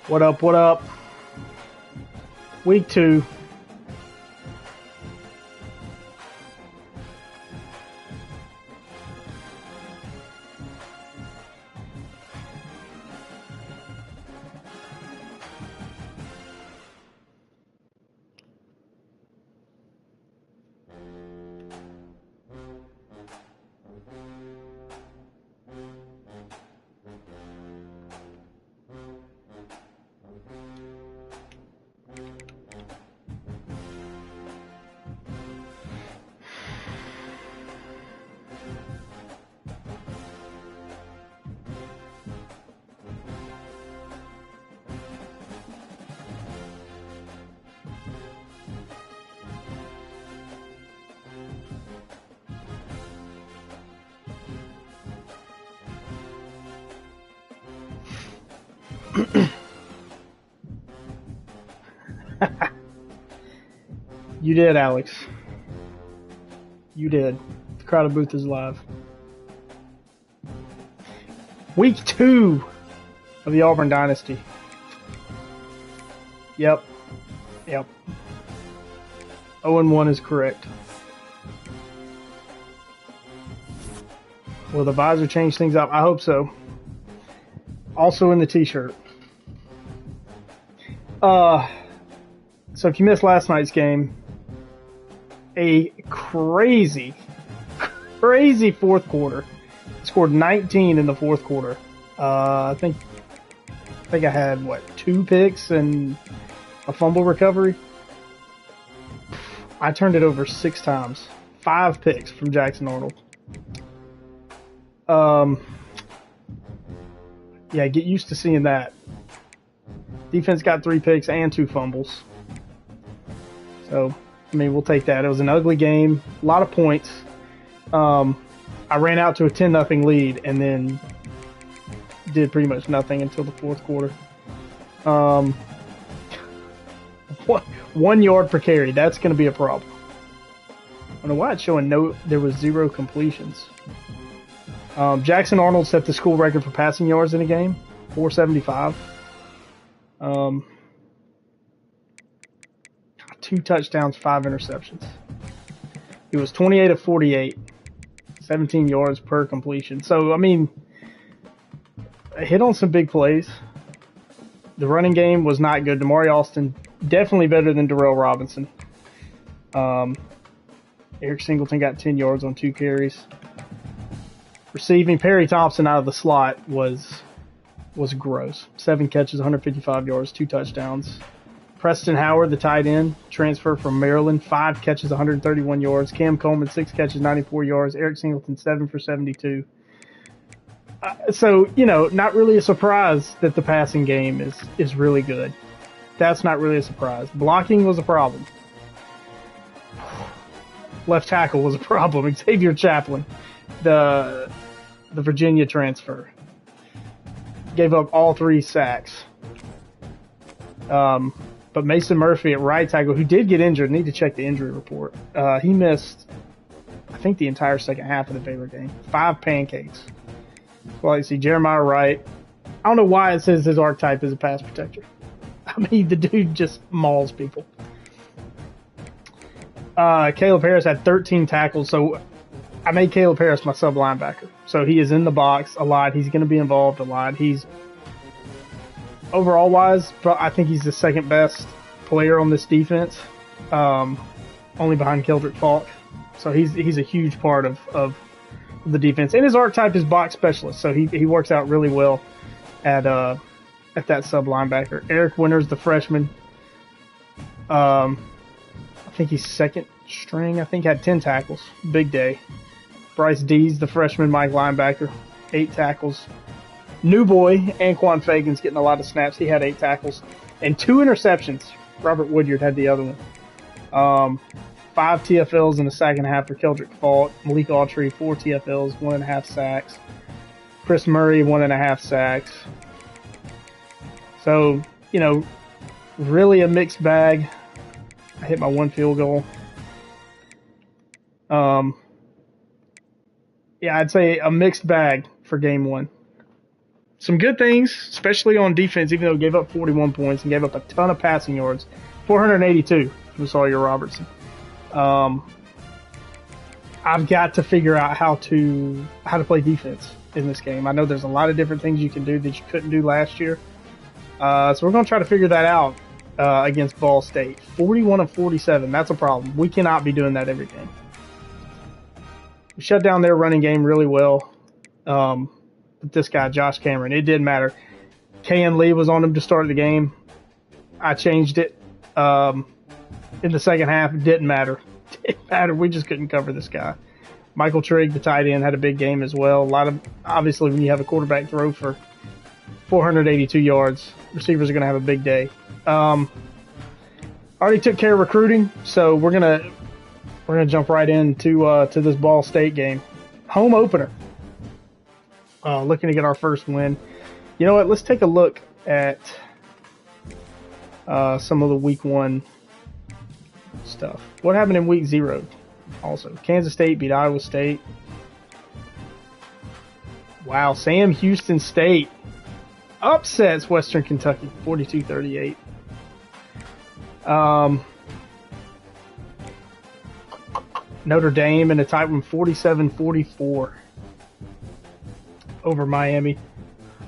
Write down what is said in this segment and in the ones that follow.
What up, what up? Week 2. You did, Alex. You did. The crowded booth is live. Week 2 of the Auburn Dynasty. Yep. 0-1 is correct. Will the visor change things up? I hope so. Also in the t-shirt. So if you missed last night's game, a crazy fourth quarter. Scored 19 in the fourth quarter. I think I had, 2 picks and a fumble recovery. I turned it over 6 times. 5 picks from Jackson Arnold. Yeah, get used to seeing that. Defense got 3 picks and 2 fumbles. So, I mean, we'll take that. It was an ugly game. A lot of points. I ran out to a 10-0 lead and then did pretty much nothing until the fourth quarter. 1 yard per carry. That's going to be a problem. I don't know why it's showing there was 0 completions. Jackson Arnold set the school record for passing yards in a game, 475. 2 touchdowns, 5 interceptions. He was 28 of 48, 17 yards per completion. So, I mean, I hit on some big plays. The running game was not good. Damari Alston, definitely better than Darrell Robinson. Eric Singleton got 10 yards on 2 carries. Receiving, Perry Thompson out of the slot was gross. 7 catches, 155 yards, 2 touchdowns. Preston Howard, the tight end, transfer from Maryland, 5 catches, 131 yards. Cam Coleman, 6 catches, 94 yards. Eric Singleton, 7 for 72. So, not really a surprise that the passing game is really good. That's not really a surprise. Blocking was a problem. Left tackle was a problem. Xavier Chaplin, the Virginia transfer, gave up all 3 sacks. But Mason Murphy at right tackle, who did get injured, need to check the injury report. He missed, I think, the entire second half of the Baylor game. 5 pancakes. Well, you see Jeremiah Wright. I don't know why it says his archetype is a pass protector. I mean, the dude just mauls people. Caleb Harris had 13 tackles, so I made Caleb Harris my sub linebacker. So he is in the box a lot. He's going to be involved a lot. He's overall wise, I think he's the second best player on this defense, only behind Keldrick Falk. So he's a huge part of the defense. And his archetype is box specialist, so he works out really well at that sub linebacker. Eric Winters, the freshman, I think he's second string. I think had 10 tackles. Big day. Bryce Dees, the freshman Mike linebacker, 8 tackles. New boy, Anquan Fagan's getting a lot of snaps. He had 8 tackles and 2 interceptions. Robert Woodyard had the other one. 5 TFLs in the second half for Keldrick Falk. Malik Autry, 4 TFLs, 1.5 sacks. Chris Murray, 1.5 sacks. So, really a mixed bag. I hit my 1 field goal. Yeah, I'd say a mixed bag for game 1. some good things, especially on defense, even though he gave up 41 points and gave up a ton of passing yards. 482 from Sawyer Robertson. I've got to figure out how to play defense in this game. I know there's a lot of different things you can do that you couldn't do last year. So we're going to try to figure that out against Ball State. 41 of 47. That's a problem. We cannot be doing that every game. We shut down their running game really well. This guy, Josh Cameron, it didn't matter. Kayan Lee was on him to start the game. I changed it in the second half. It didn't matter. It didn't matter. We just couldn't cover this guy. Michael Trigg, the tight end, had a big game as well. A lot of, obviously, when you have a quarterback throw for 482 yards, receivers are going to have a big day. Already took care of recruiting, so we're gonna jump right into to this Ball State game, home opener. Looking to get our first win. You know what? Let's take a look at some of the week 1 stuff. What happened in week 0? Also, Kansas State beat Iowa State. Wow, Sam Houston State upsets Western Kentucky 42-38. Notre Dame in a tight one 47-44 over Miami.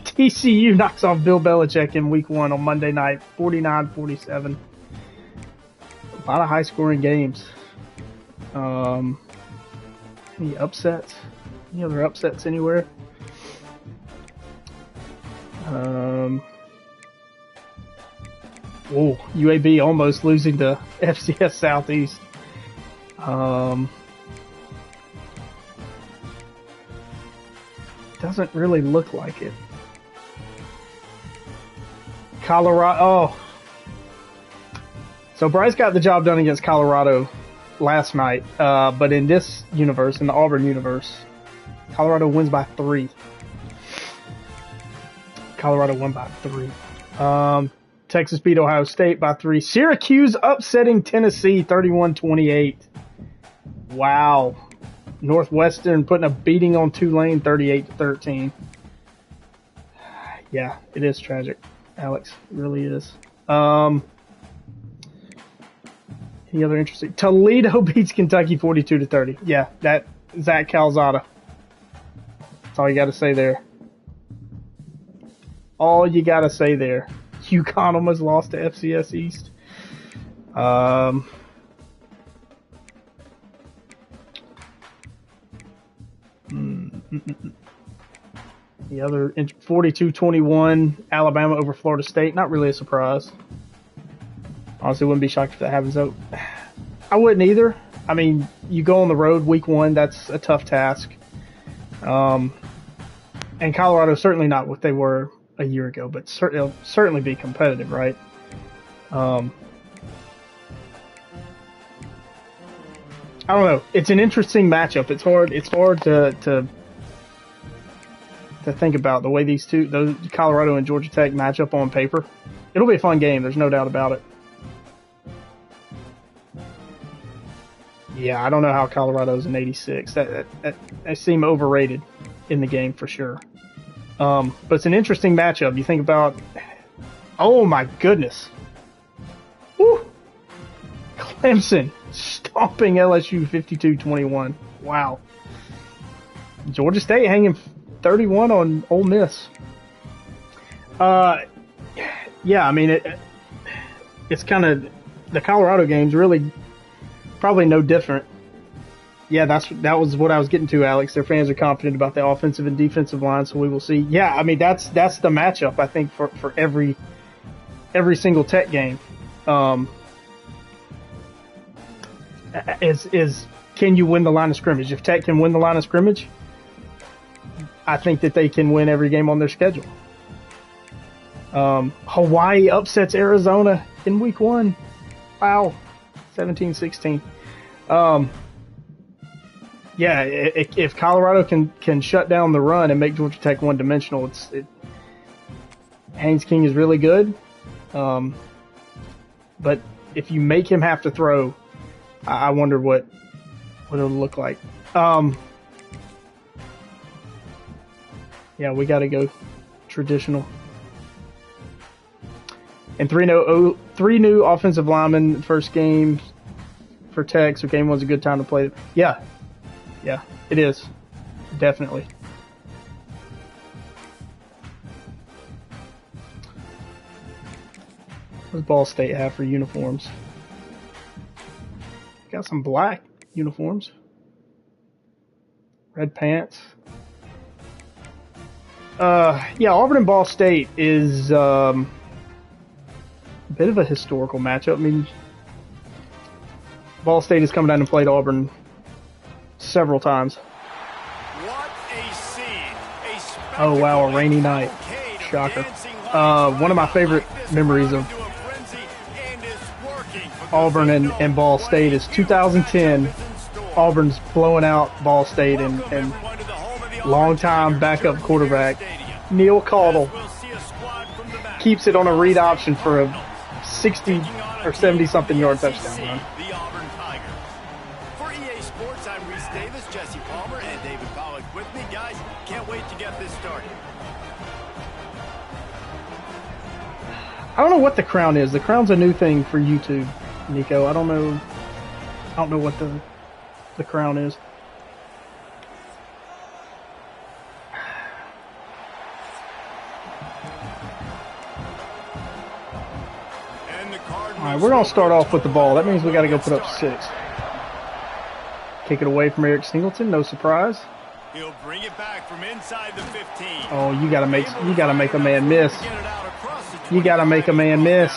TCU knocks off Bill Belichick in week 1 on Monday night 49-47. A lot of high scoring games. Any upsets? Any other upsets anywhere? UAB almost losing to FCS Southeast. Doesn't really look like it. Colorado. Oh. So Bryce got the job done against Colorado last night. But in this universe, in the Auburn universe, Colorado wins by 3. Colorado won by 3. Texas beat Ohio State by 3. Syracuse upsetting Tennessee 31-28. Wow. Northwestern putting a beating on Tulane 38-13. Yeah, it is tragic, Alex. It really is. Any other interesting? Toledo beats Kentucky 42-30. Yeah, that Zach Calzada. That's all you got to say there. All you got to say there. UConn almost lost to FCS East. The other 42-21 Alabama over Florida State. Not really a surprise. Honestly, wouldn't be shocked if that happens though. I wouldn't either. I mean, you go on the road week 1. That's a tough task. And Colorado's certainly not what they were a year ago, but it'll certainly be competitive, right? I don't know. It's an interesting matchup. It's hard to think about the way those Colorado and Georgia Tech match up on paper. It'll be a fun game. There's no doubt about it. Yeah, I don't know how Colorado's an 86. They seem overrated in the game for sure. But it's an interesting matchup. You think about, oh my goodness. Woo! Clemson stomping LSU 52-21. Wow. Georgia State hanging 31 on Ole Miss. Yeah, I mean, it's kind of, the Colorado game's really probably no different. Yeah, that was what I was getting to, Alex. Their fans are confident about the offensive and defensive line, so we will see. Yeah, I mean, that's the matchup, I think, for every single Tech game. Is can you win the line of scrimmage? If Tech can win the line of scrimmage, I think that they can win every game on their schedule. Hawaii upsets Arizona in week 1. Wow, 17-16. Yeah, if Colorado can shut down the run and make Georgia Tech one-dimensional, Haynes King is really good. But if you make him have to throw, I wonder what it'll look like. Yeah, we got to go traditional. And three new offensive linemen first game for Tech, so game one's a good time to play. Yeah, it is. Definitely. What does Ball State have for uniforms? Got some black uniforms. Red pants. Yeah, Auburn and Ball State is a bit of a historical matchup. I mean, Ball State has come down and played Auburn several times. What a scene. Oh wow, a rainy night. Shocker. One of my favorite memories of Auburn and Ball State is 2010. Auburn's blowing out Ball State and longtime backup quarterback Neil Caudle keeps it on a read option for a 60 or 70 something yard touchdown run. The Auburn Tiger. For EA Sports, I'm Reese Davis, Jesse Palmer, and David Pollock with me. Guys, can't wait to get this started. I don't know what the crown is. The crown's a new thing for YouTube, Nico. I don't know what the crown is. All right, we're going to start off with the ball. That means we got to go put up 6. Kick it away from Eric Singleton. No surprise. He'll bring it back from inside the 15. Oh, you got to make a man miss. You got to make a man miss.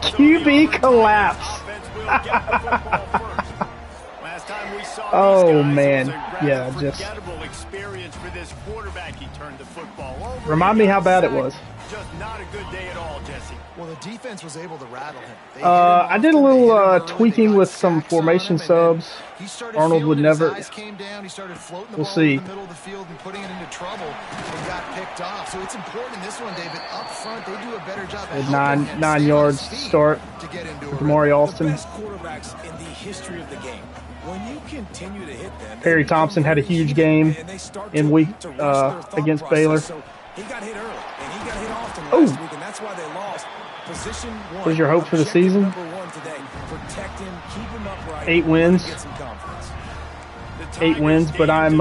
QB collapse. Oh man, yeah, just remind me how bad it was. Just not a good day at all, Jesse. Well, the defense was able to rattle him. I did a little tweaking with some formation subs. Arnold would never. We'll see. So it's important in this one, David. Up front, they do a better job. With 9 yards to start with Amari Alston. Best quarterbacks in the history of the game. When you continue to hit them, Perry Thompson had a huge game in week against Baylor. He got hit early, and he got hit often last week, and that's why they lost. Position one. What is your hope for the season? Today. Protect him, keep him upright, 8 wins. get some confidence. 8 wins, but I'm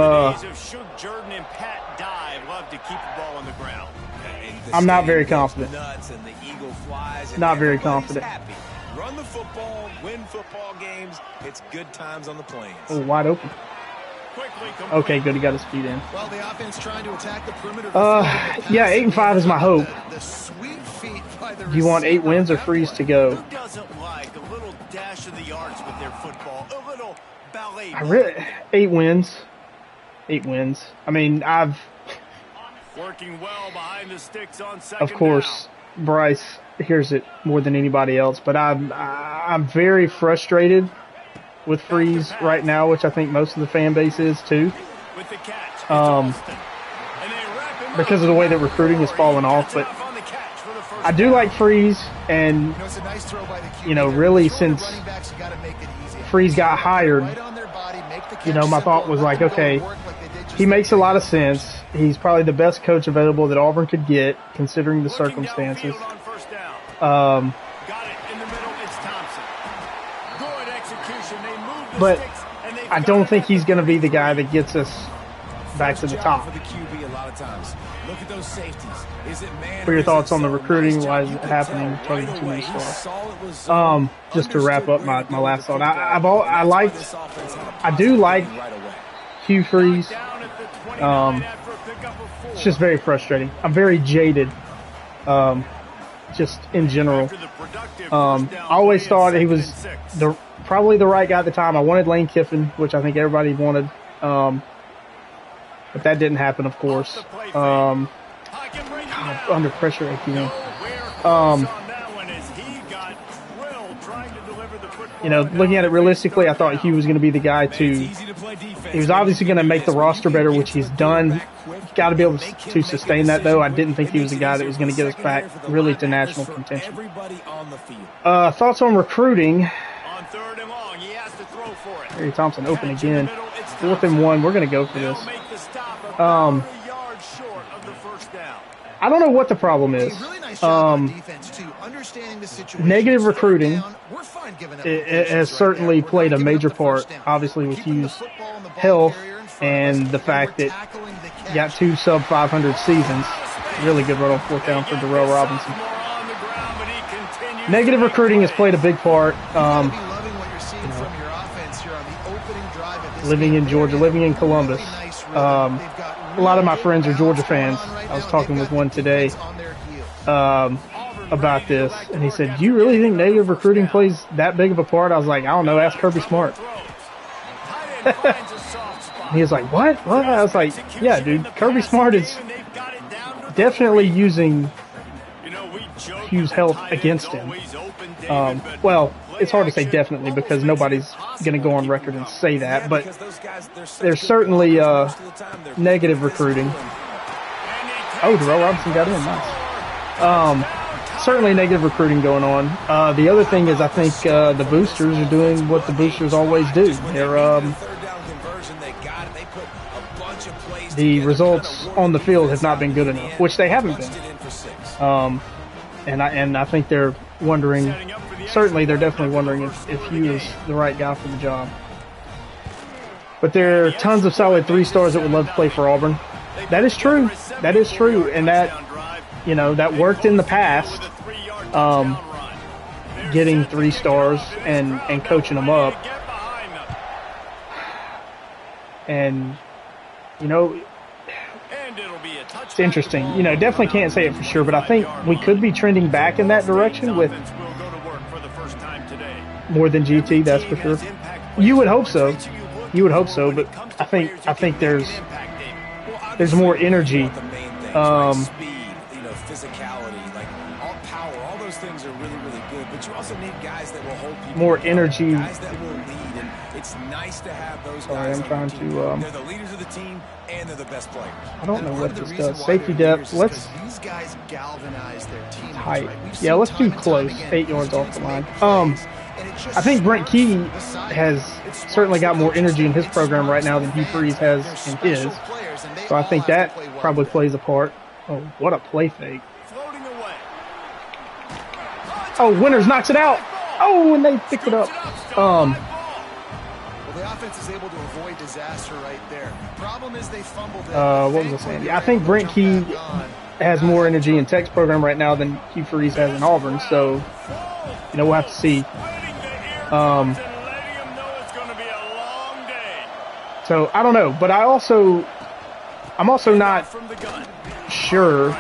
not very confident. Not very confident. Run the football, win football games. It's good times on the plains. Oh, wide open. Okay, good. He got his feet in. Well, the offense trying to attack the perimeter. Yeah, 8-5 is my hope. Do you want 8 wins or Freeze to go? Who doesn't like a little dash of the arts with their football? A little ballet. 8 wins. 8 wins. I mean, working well behind the sticks on second. Of course, Bryce hears it more than anybody else, but I'm very frustrated with Freeze right now, which I think most of the fan base is too. Because of the way that recruiting is falling off, but I do like Freeze, and really since Freeze got hired, my thought was like, okay, he makes a lot of sense. He's probably the best coach available that Auburn could get, considering the circumstances. But I don't think he's going to be the guy that gets us back to the top. What are your thoughts on the recruiting? Why is it happening? Taking too many stars. Just to wrap up my last thought, I do like Hugh Freeze. It's just very frustrating. I'm very jaded. Just in general. I always thought he was probably the right guy at the time. I wanted Lane Kiffin, which I think everybody wanted. But that didn't happen, of course. God, under pressure again. Looking at it realistically, I thought Hugh was going to be the guy he was obviously going to make the roster better, which he's done. Got to be able to sustain that, though. I didn't think he was the guy that was going to get us back really to national contention. Thoughts on recruiting? Perry Thompson open again. 4th and 1. We're going to go for this. I don't know what the problem is. Negative recruiting has certainly played a major part, obviously, with Hugh's health and the fact that he got 2 sub-500 seasons. Really good run on 4th down for Darrell Robinson. Negative recruiting has played a big part. Living in Georgia, living in Columbus. A lot of my friends are Georgia fans. I was talking with one today about this, and he said, "Do you really think negative recruiting plays that big of a part?" I was like, "I don't know. Ask Kirby Smart." He was like, "What? What?" I was like, "Yeah, dude. Kirby Smart is definitely using Hugh's health against him." Well, it's hard to say definitely because nobody's going to go on record and say that, but there's certainly negative recruiting. Oh, Darrell Robinson got in. Nice. Certainly negative recruiting going on. The other thing is I think the boosters are doing what the boosters always do. They're the results on the field have not been good enough, which they haven't been. And I think they're wondering, certainly they're definitely wondering if Hugh is the right guy for the job. But there are tons of solid 3-stars that would love to play for Auburn. That is true. That is true. And that, that worked in the past, getting 3 stars and coaching them up. And, it's interesting. Definitely can't say it for sure, but I think we could be trending back in that direction with more than GT, that's for sure. You would hope so. You would hope so, but I think there's more energy. Physicality, like all power, all those things are really, really good. But you also need guys that will hold people. More energy. Guys that will lead, and it's nice to have those guys. I'm trying to. They're the leaders of the team, and they're the best players. I don't know what this does. Safety depth. Let's. These guys galvanize their team. Height. Yeah, let's do close. 8 yards off the line. I think Brent Key has certainly got more energy in his program right now than Hugh Freeze has in his. So I think that probably plays a part. Oh, what a play fake. Oh, Winters knocks it out. Oh, and they picked it up. Well, the offense is able to avoid disaster right there. Problem is they fumbled. What was I saying? I think Brent Key has more energy in Tech's program right now than Hugh Freeze has in Auburn. So, we'll have to see. So I don't know, but I'm also not sure.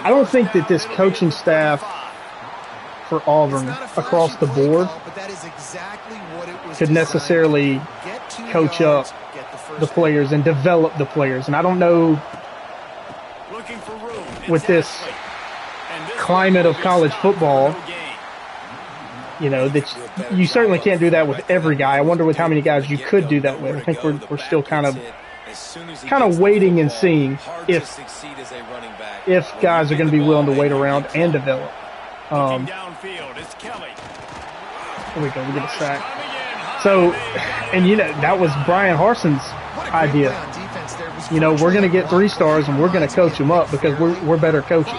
I don't think that this coaching staff for Auburn across the board could necessarily coach up the players and develop the players. And I don't know, with this climate of college football, that you certainly can't do that with every guy. I wonder with how many guys you could do that with. I think we're still kind of waiting and seeing if guys are going to be willing to wait around and develop. Here we go. We get a sack. So, and that was Brian Harson's idea. We're going to get 3 stars and we're going to coach them up because we're better coaches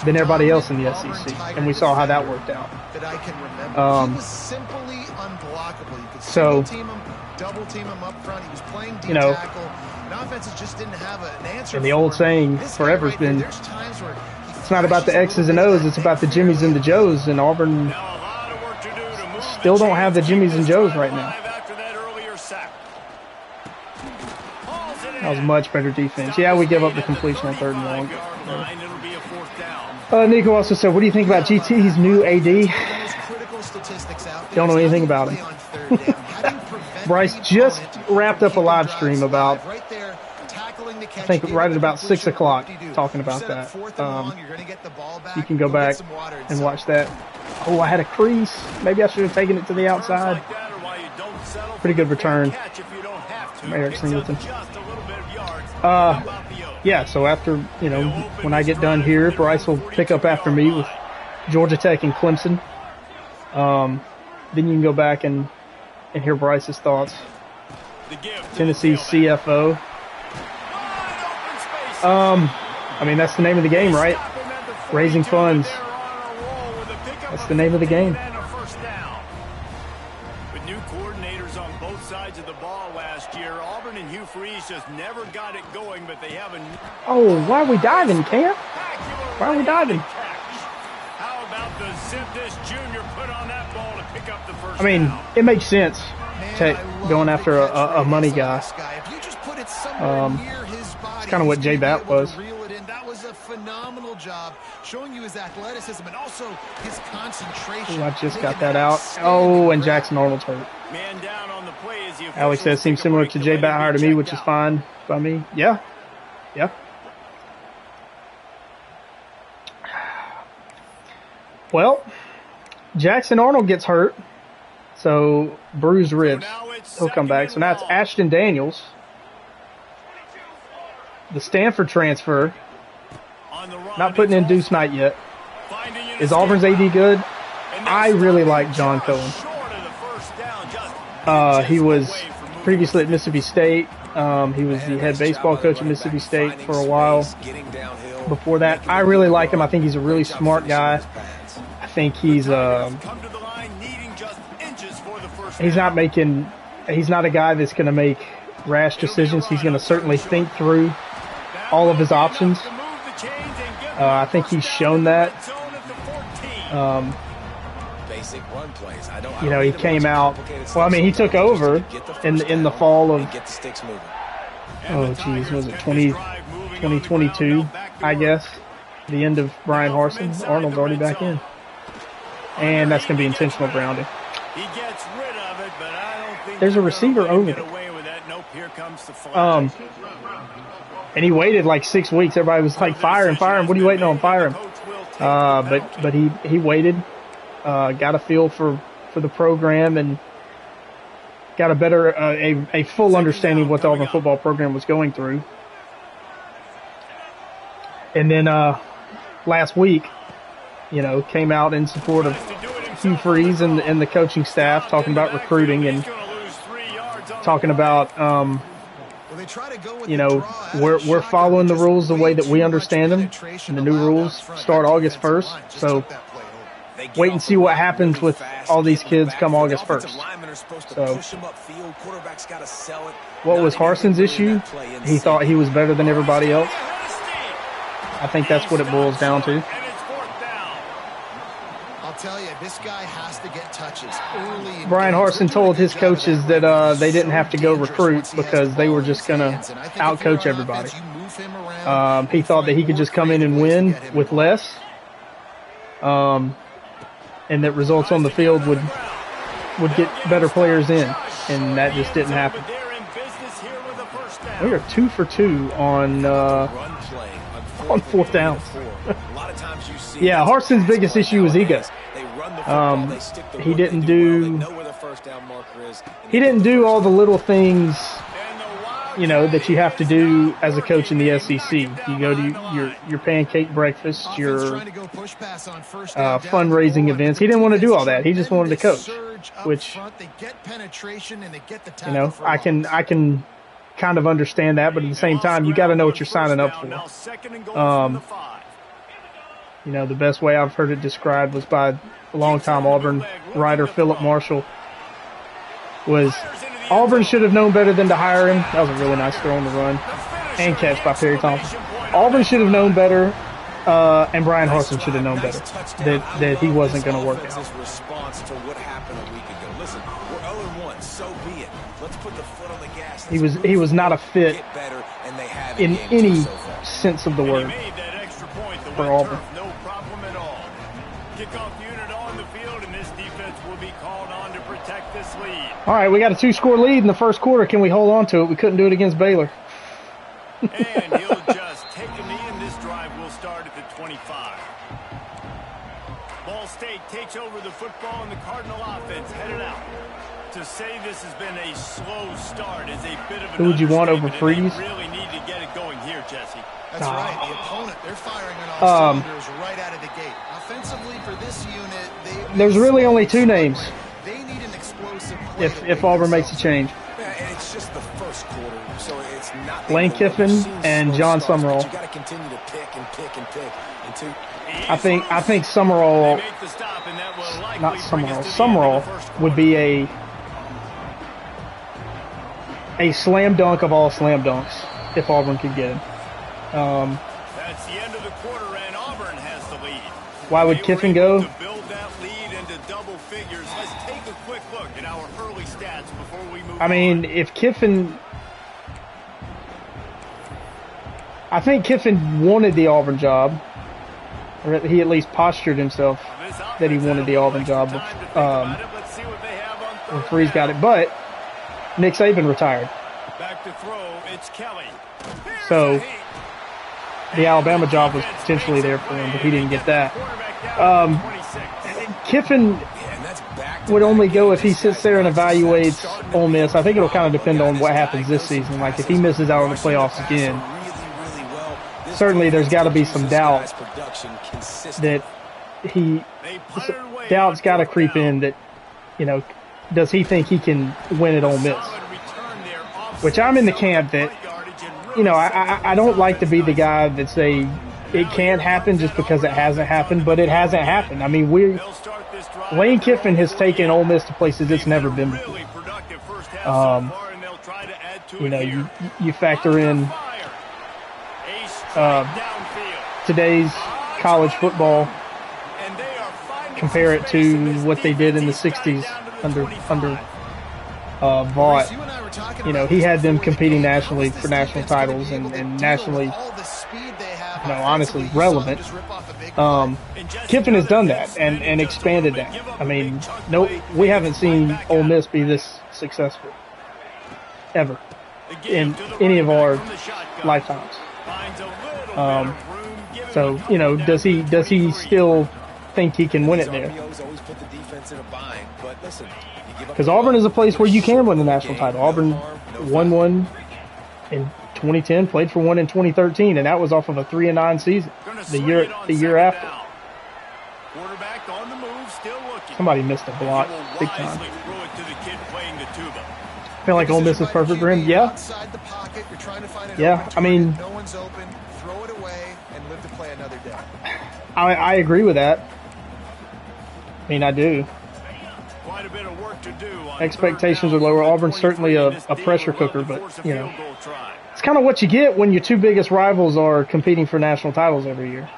than everybody else in the SEC, and we saw how that worked out. He was simply unblockable. You could single team him, double team him up front. He was playing D tackle. And offenses just didn't have an answer. And the old saying forever has been, it's not about the X's and O's, it's about the Jimmies and the Joes, and Auburn still don't have the Jimmies and Joes right now. That was much better defense. Yeah, we give up the completion on 3rd and long. Nico also said, what do you think about GT's new AD? Don't know anything about him. Bryce just wrapped up a live stream about, I think right at about 6 o'clock, talking about that. You can go back and watch that. Oh, I had a crease. Maybe I should have taken it to the outside. Pretty good return from Eric Singleton. Yeah, so after, when I get done here, Bryce will pick up after me with Georgia Tech and Clemson. Then you can go back and hear Bryce's thoughts. Tennessee CFO. I mean, that's the name of the game, right? Raising funds. That's the name of the game. With new coordinators on both sides of the ball last year, Auburn and Hugh Freeze just never got it going, but they have a... Oh, why are we diving, Cam? Why are we diving? How about the zip this junior put on that ball to pick up the first I mean, down? it makes sense going after a money guy. If you just put it somewhere near his body, It's kind of what J-Bat was. That was a phenomenal job showing you his athleticism and also his concentration. Ooh, I just got that out. Oh, and Jackson Arnold's hurt. Man down on the play as the Alex says seems similar to J-Bat hire to me, which is fine by me. Yeah. Yeah. Well, Jackson Arnold gets hurt, so bruised ribs. He'll come back. So now it's Ashton Daniels, the Stanford transfer. Not putting in Deuce Knight yet. Is Auburn's AD good? I really like John Cohen. He was previously at Mississippi State. He was the head baseball coach at Mississippi State for a while. Before that, I really like him. I think he's a really smart guy. I think he's not a guy that's going to make rash decisions. He's going to certainly think through all of his options. I think he's shown that. You know, he came out. Well, I mean, he took over in the fall of. Oh, geez, was it 2022? I guess the end of Brian Harsin. Arnold's already back in, and that's going to be intentional grounding. There's a receiver over there. And he waited like 6 weeks. Everybody was like, fire him, fire him. What are you waiting on? Fire him. But he waited, got a feel for the program, and got a better, a full understanding of what the Auburn football program was going through. And then last week, you know, came out in support of Hugh Freeze and the coaching staff, talking about recruiting and talking about, you know, we're following the rules the way that we understand them, and the new rules start August 1st. So wait and see what happens with all these kids come August 1st. So what was Harsin's issue? He thought he was better than everybody else. I think that's what it boils down to. I'll tell you, this guy has to get touches early. Brian Harsin told his coaches that they didn't have to go recruit because they were just going to outcoach everybody. He thought that he could just come in and win with less, and that results on the field would get better players in, and that just didn't happen. We are 2 for 2 on fourth downs. Yeah, Harsin's biggest issue was ego. He didn't do all the little things, you know, that you have to do as a coach in the SEC. You go to your pancake breakfast, your fundraising events. He didn't want to do all that. He just wanted to coach, which, you know, I can kind of understand that, but at the same time, you got to know what you're signing up for. You know, the best way I've heard it described was by a longtime Auburn writer, Philip Marshall, was Auburn should have known better than to hire him. That was a really nice throw on the run and catch by Perry Thompson. Auburn should have known better, and Brian Harsin should have known better that he wasn't going to work out. He was not a fit in any sense of the word for Auburn. All right, we got a 2-score lead in the first quarter. Can we hold on to it? We couldn't do it against Baylor. And he'll just take a knee, and this drive will start at the 25. Ball State takes over the football, and the Cardinal offense headed out. To say this has been a slow start is a bit of an Who would you want over Freeze? They really need to get it going here, Jesse. That's right. The opponent, they're firing on all cylinders right out of the gate. Offensively for this unit, there's really only 2 names. They need an explosive play if Auburn makes a change. Yeah, and it's just the first quarter, so it's That's not the Lane way we've Kiffin seen and slow John starts, but Summerall. You got to continue to pick and pick and pick until I think Summerall, They make the stop, and that will likely not bring us Summerall, to the end of the Summerall first would quarter. be a slam dunk of all slam dunks if Auburn could get him. That's the end of the quarter, and Auburn has the lead. Why would They were Kiffin able go? to build that lead into double figures. Let's take a quick look at our early stats before we move I mean, on. if Kiffin, I think Kiffin wanted the Auburn job, or he at least postured himself This that he offense wanted had the a little Auburn extra job. time to think about it. Let's see what they have on third Freeze got down. it, but Nick Saban retired, Back to throw, it's Kelly. Here's so the heat. the Alabama job was potentially there for him, but he didn't get that. Kiffin and that's back would only go if he sits there and evaluates Ole Miss. I think it'll kind of depend on what happens this season. Like if he misses out on the playoffs again, certainly there's got to be some doubt that doubt's got to creep in that, you know, does he think he can win at Ole Miss? Which I'm in the camp that, you know, I don't like to be the guy that say it can't happen just because it hasn't happened, but it hasn't happened. I mean, Lane Kiffin has taken Ole Miss to places it's never been before. You know, you factor in today's college football, compare it to what they did in the 60s under Vaught. You know, he had them competing nationally for national titles and nationally, you know, honestly relevant. Kiffin has done that and expanded that. I mean, no, we haven't seen Ole Miss be this successful ever in any of our lifetimes. So, you know, does he still think he can win it there? Because Auburn is a place where you can win the national title. Auburn won one in 2010, played for one in 2013, and that was off of a 3-9 season. The year after. Somebody missed a block big time. I feel like Ole Miss is perfect for him. Yeah. Yeah. I mean, I agree with that. I mean, I do. Expectations are lower. Auburn's certainly a pressure cooker, but, you know, it's kind of what you get when your two biggest rivals are competing for national titles every year.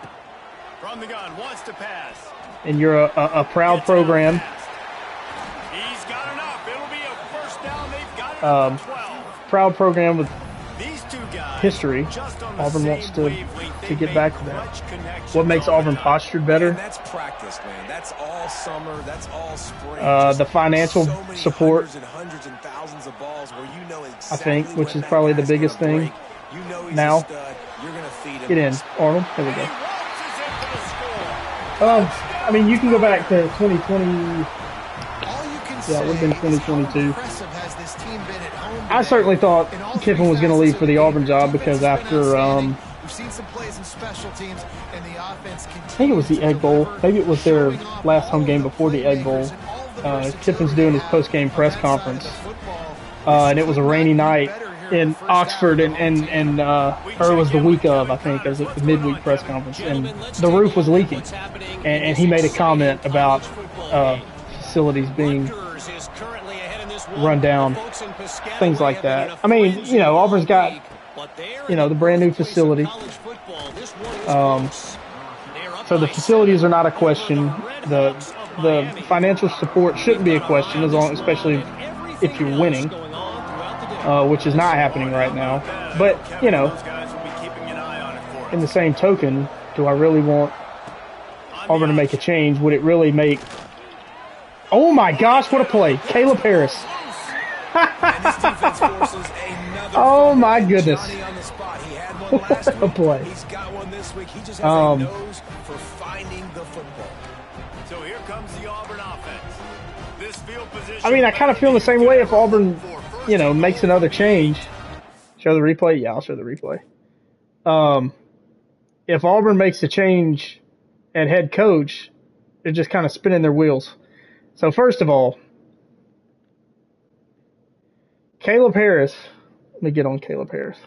From the gun, wants to pass. And you're a proud program. He's got enough. It'll be a first down. They've got it at the 12. Proud program with These two guys history. Auburn wants to get back to that. What makes Auburn postured better? That's practice, man. That's all summer. That's all spring. The financial support, hundreds and thousands of balls where you know exactly I think, which is probably the biggest thing now. Get in, Arnold. There we go. I mean, you can go back to 2020. Yeah, it would have been 2022. I certainly thought Kiffin was going to leave for the Auburn job because after, I think it was the Egg Bowl. Maybe it was their last home game before the Egg Bowl. Kiffin's doing his post-game press conference, and it was a rainy night in Oxford, or it was the week of, I think, it was the midweek press conference, and the roof was leaking, and he made a comment about facilities being run down, things like that. I mean, you know, Auburn's got, you know, the brand new facility, so the facilities are not a question. The financial support shouldn't be a question, especially if you're winning. Which is not happening right now. But, you know, in the same token, do I really want Auburn to make a change? Would it really make... Oh, my gosh, what a play. Caleb Harris. Oh, my goodness. What a play. He's got one this week. He just has a nose for finding the football. So here comes the Auburn offense. This field position. I mean, I kind of feel the same way if Auburn, you know, makes another change. Show the replay? Yeah, I'll show the replay. If Auburn makes a change at head coach, they're just kind of spinning their wheels. So first of all, Caleb Harris Let me get on Caleb Harris.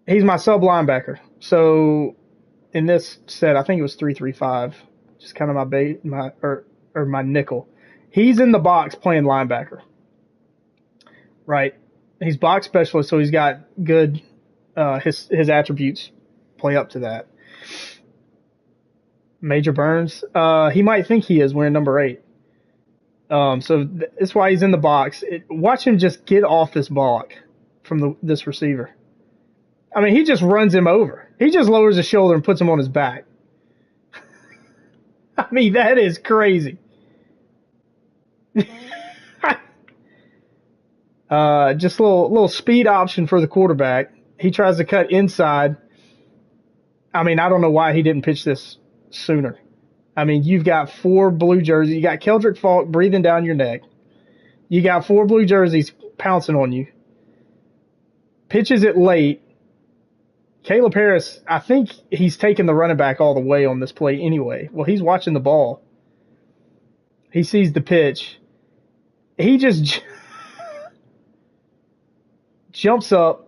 He's my sub linebacker. So in this set, I think it was 3-3-5, just kind of my nickel. He's in the box playing linebacker. Right. He's box specialist, so he's got good his attributes play up to that. Major Burns, he might think he is wearing number 8. So that's why he's in the box. Watch him just get off this block from this receiver. I mean, he just runs him over. He just lowers his shoulder and puts him on his back. I mean, that is crazy. Just a little speed option for the quarterback. He tries to cut inside. I mean, I don't know why he didn't pitch this sooner. I mean, you've got 4 blue jerseys. You got Keldrick Falk breathing down your neck. You got 4 blue jerseys pouncing on you. Pitches it late. Caleb Harris, I think he's taking the running back all the way on this play anyway. Well, he's watching the ball. He sees the pitch. He just jumps up,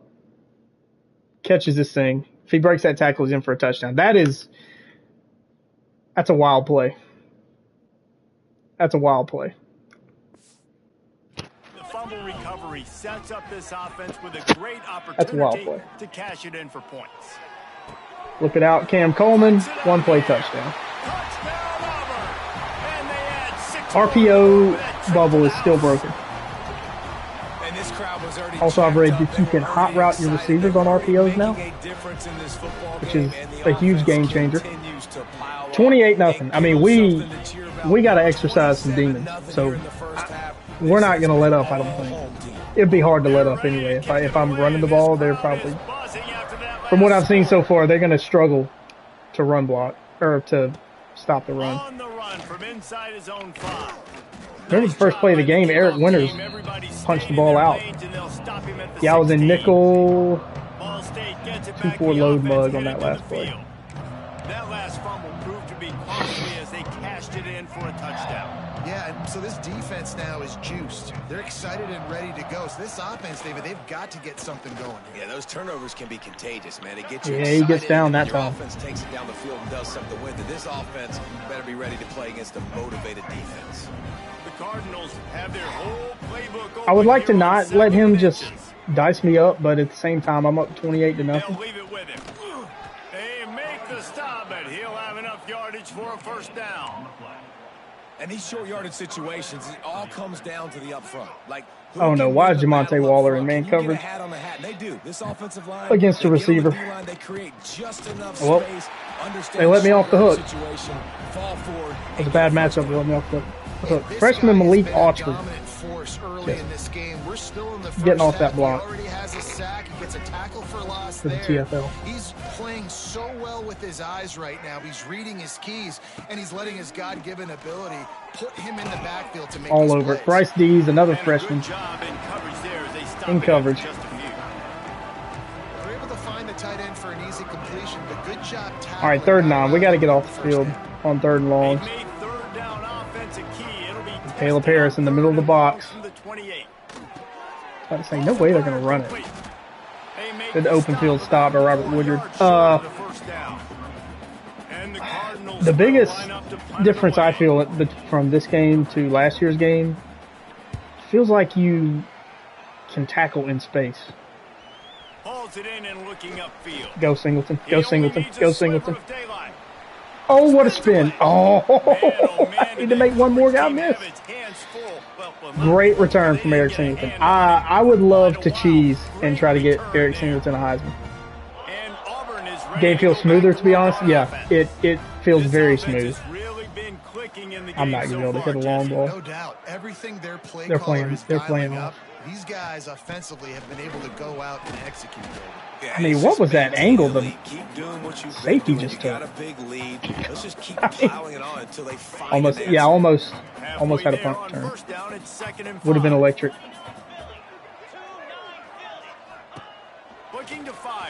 catches this thing. If he breaks that tackle, he's in for a touchdown. That's a wild play. That's a wild play. The fumble recovery sets up this offense with a great That's a wild opportunity play. to cash it in for points. Look it out, Cam Coleman, 1 play touchdown. Touchdown, Auburn! And they add 6 RPO bubble is still broken. And this crowd was already Also, I've read jacked that you up. can hot route your receivers on RPOs now, which is a huge game changer. 28-0. I mean, we got to exercise some demons, so we're not going to let up, I don't think. It'd be hard to let up anyway. If I'm running the ball, they're probably, from what I've seen so far, they're going to struggle to run block, or to stop the run. On the run from inside his own 5. Remember the first play of the game, Eric Winters punched the ball out. Yeah, I was in nickel 2-4 load mug on that last play. That last fumble proved to be costly as they cashed it in for a touchdown. Yeah, and so this defense now is juiced. They're excited and ready to go. So this offense, David, they've got to get something going. Yeah, those turnovers can be contagious, man. It gets you Yeah, excited. he gets down that Your time. offense takes it down the field and does something with it. This offense better be ready to play against a motivated defense. The Cardinals have their whole playbook. I would like to open here on not let him second just inches. dice me up, but at the same time, I'm up 28-0. They'll leave it with him. They make the stop, but he'll have enough yardage for a first down. And these short yardage situations, it all comes down to the up front. Like, who Oh, no, can why win is the Jamonte battle up Waller front? in man Can you get a coverage? hat on the hat? And they do. This offensive line Against a they get on the receiver. D-line, they create just enough Well, space, understand they let me off the short hook. situation, fall forward, It was a and bad get matchup. They let me off the hook. This Freshman guy has Malik been a Autry dominant force early in this game. We're still in the first getting off that half. block He already has a sack. He gets a tackle for loss for the there. TFL. He's playing so well with his eyes right now. He's reading his keys, and he's letting his God-given ability put him in the backfield to make All these over it. plays. Bryce Dees, another And a freshman. good job in coverage there as they stop In it coverage. after just a few. They're able to find the tight end for an easy completion, but good job tackling. All right, 3rd and 9. We got to get off the field on 3rd and They longs. made third down offense a key. It'll be Caleb tested Harris in the middle of the box. from the 28. I was saying, no way they're going to run it. They make Good the open field stop by Robert 4 Woodyard. yards short of the first down. And the Cardinals The biggest line up to punt it difference I away. feel from this game to last year's game, feels like you can tackle in space. Hauls it in and looking upfield. Go Singleton. He Go only Singleton. needs a Go sliver Singleton. of daylight. Oh, what a spin. Oh, Man, need to make one more guy team miss. have its hands full. Well, Great return from Eric Singleton. I would love to cheese and try to get Eric Singleton a Heisman. And Auburn is ready Game to feels go smoother, back to be work honest. on Yeah, offense. it feels This very offense smooth. has really been clicking in the I'm game not so gonna be able to far, hit a long Jesse. ball. No doubt. Everything their play They're caller playing- is they're dialing playing up. These guys offensively have been able to go out and execute. Yeah, I mean, it's what just was that maintaining angle the the lead. Keep doing what you've been safety doing. just You got took? a big lead. Let's just keep I mean, piling it on until they find almost, an yeah, answer. almost Halfway had a there punt on return. first down, it's 2nd and Would have been 5. electric. Looking to fire.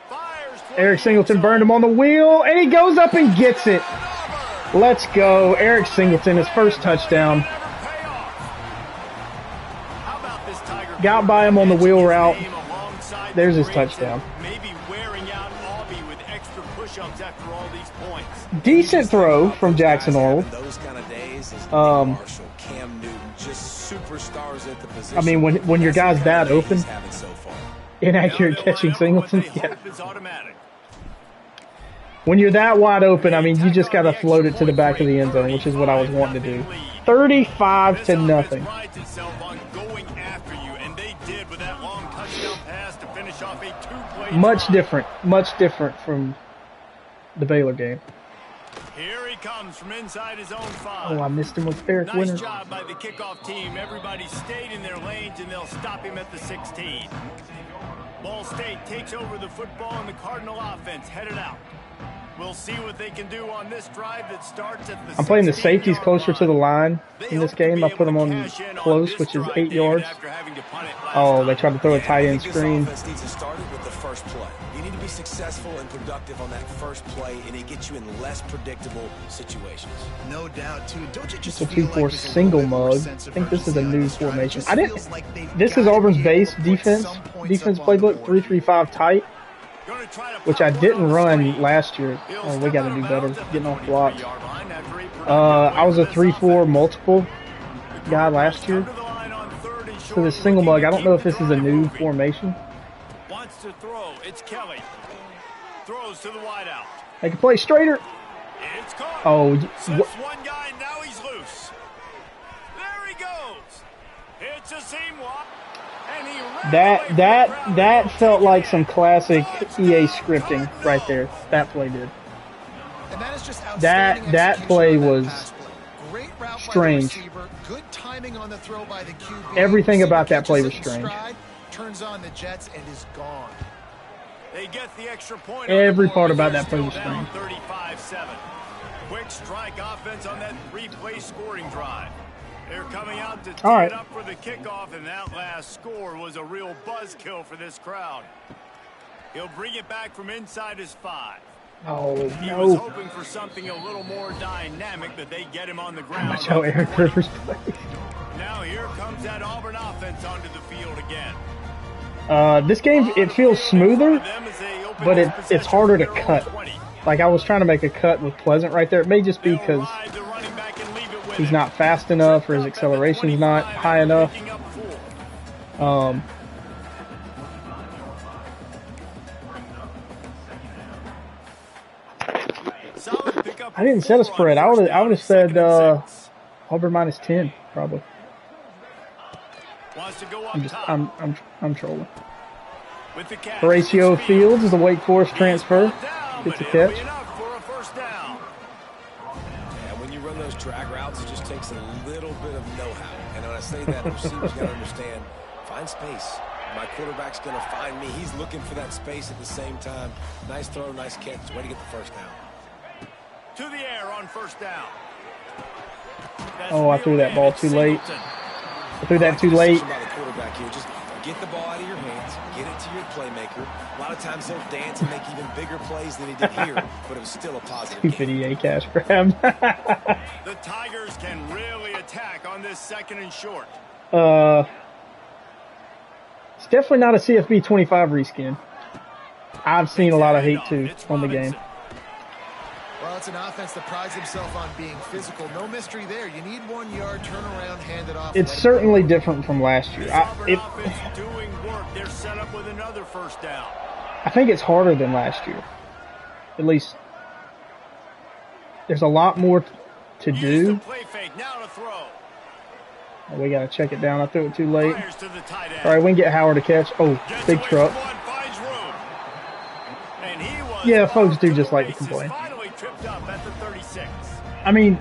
Fires for Eric the Singleton end burned him on the wheel, and he goes up and gets it. Let's go. Eric Singleton, his first touchdown. got by him on the wheel route. There's his touchdown. Maybe wearing out Auburn with extra push-ups after all these points. Decent throw from Jackson Arnold. Those kind of days is Marshall, Cam Newton, just superstars at the position. I mean, when your guy's that open, inaccurate catching Singleton, yeah. When you're that wide open, I mean, you just got to float it to the back of the end zone, which is what I was wanting to do. 35-0. Much different from the Baylor game. Here he comes from inside his own 5. Oh, I missed him with Eric Winter. Nice job by the kickoff team. Everybody stayed in their lanes, and they'll stop him at the 16. Ball State takes over the football, and the Cardinal offense headed out. We'll see what they can do on this drive that starts at the I'm playing the safeties closer to the line in this game. I put them on close, which is 8 yards. Oh, they tried to throw a tight end screen. You need to be successful and productive on that first play, and it gets you in less predictable situations. No doubt, too. Don't you just it's a 2-4 single mug. I think this is a new formation. This is Auburn's base defense playbook, 3-3-5 tight, which I didn't run last year. Oh, we got to do better getting off blocks. I was a 3-4 multiple guy last year. So this single mug, I don't know if this is a new formation. Wants to throw. It's Kelly. Throws to the wideout. They can play straighter. It's caught. Oh, one guy, now he's loose. There he goes. It's a seam walk. That felt like some classic EA scripting right there. That play did. That play was strange. Everything about that play was strange. Turns on the Jets and is gone. They get the extra point. Every part about that play was strange. 35-7. Quick strike offense on that 3-play scoring drive. They're coming out to tee it up for the kickoff, and that last score was a real buzzkill for this crowd. He'll bring it back from inside his 5. Oh, no. He was hoping for something a little more dynamic, but they get him on the ground. That's how Eric Rivers plays. Now here comes that Auburn offense onto the field again. This game, it feels smoother, but it's harder to cut. Like, I was trying to make a cut with Pleasant right there. It may just be because he's not fast enough or his acceleration is not high enough. I didn't set a spread. I would have said Auburn -10 probably. I'm trolling. Horatio Fields is the Wake Forest transfer. Gets a catch. When you run those drag routes, it just takes a little bit of know-how. And when I say that, the receiver's got to understand, find space. My quarterback's going to find me. He's looking for that space at the same time. Nice throw, nice catch. Way to get the first down. To the air on first down. Oh, I threw that ball too late. I threw that too late. Just get the ball out of your hands, get it to your playmaker. A lot of times he'll dance and make even bigger plays than he did here, but it was still a positive game. EA cash grab. The Tigers can really attack on this 2nd and short. It's definitely not a CFB25 reskin. I've seen a lot of hate too on the game. Well, it's an offense that prides himself on being physical. No mystery there. You need 1 yard, turn around, hand it off. It's certainly different from last year. Doing work. They're set up with another first down. I think it's harder than last year. At least there's a lot more to do. Play fake. Now to throw. Oh, we got to check it down. I threw it too late. All right, we can get Howard to catch. Oh, big truck. Yeah, folks do just like to complain. I mean,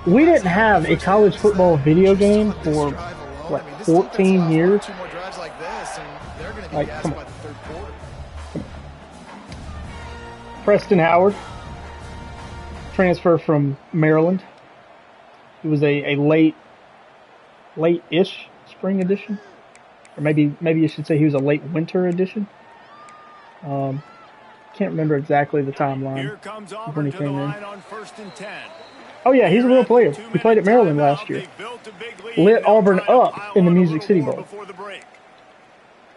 we didn't have a college football video game for, what, 14 years? Like, come on. Preston Howard, transfer from Maryland. It was a late-ish spring edition. Or maybe you should say he was a late winter edition. Can't remember exactly the timeline when he came in. Oh yeah, he's a real player. He played at Maryland last year. Lit Auburn up in the Music City Bowl.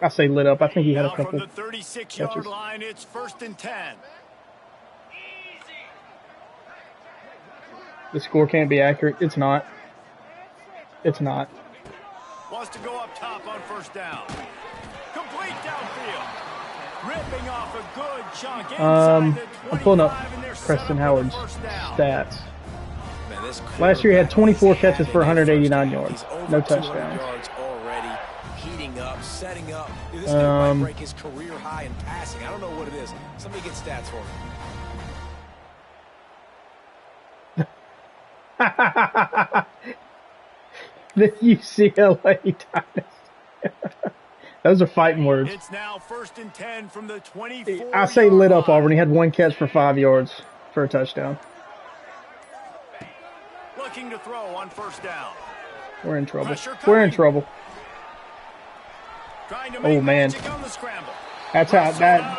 I say lit up. I think he had a Now couple from the 36-yard catches. line, it's 1st and 10. The score can't be accurate. It's not. It's not. Wants to go up top on 1st down. Complete downfield. Ripping off a good chunk inside the I'm pulling up 25, and they're set Preston up Howard's for 1st down. stats. Man, this Last year he had 24 catches for 189 He's yards. over No 200 touchdowns. yards already, heating up, setting up. Dude, this dude might break his career high in passing. I don't know what it is. Somebody get stats for me. The UCLA Dynasty. Those are fighting words. It's now 1st and 10 from the 24. I say lit up Auburn. He had 1 catch for 5 yards for a touchdown. Looking to throw on 1st down. We're in trouble. Pressure We're in coming. trouble. Trying to make Oh, man. magic on the scramble. That's how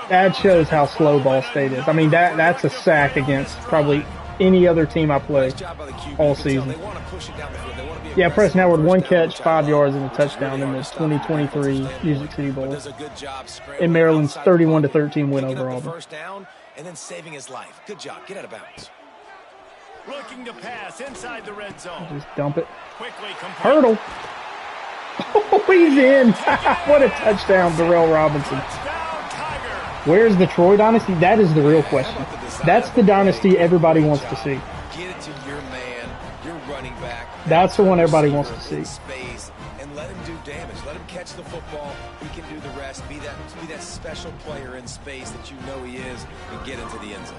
that shows how slow Ball State is. I mean that's a sack against probably any other team I play Nice job by the QB. all You can tell season. they want to push it down the field. They want to be Yeah, aggressive Preston Howard, on 1 first down, catch, which I 5 love. yards, and a It's touchdown really in the hard to stop the 2023 defensive Music City stand. But Bowl. does a good job scrambling In Maryland's outside the 31-13 win pocket, over picking up the Auburn. first down and then saving his life. Good job. Get out of bounds. Looking to pass inside the red zone. Just dump it. Quickly complete. Hurdle. Oh, he's in. What a touchdown, Darrell Robinson. Touchdown, Tiger. Where's the Troy Dynasty? That is the real question. That's the dynasty everybody wants to see. Get it to your man, your running back. That's the one everybody wants to see. Space and let him do damage. Let him catch the football. He can do the rest. Be that special player in space that you know he is, and get into the end zone.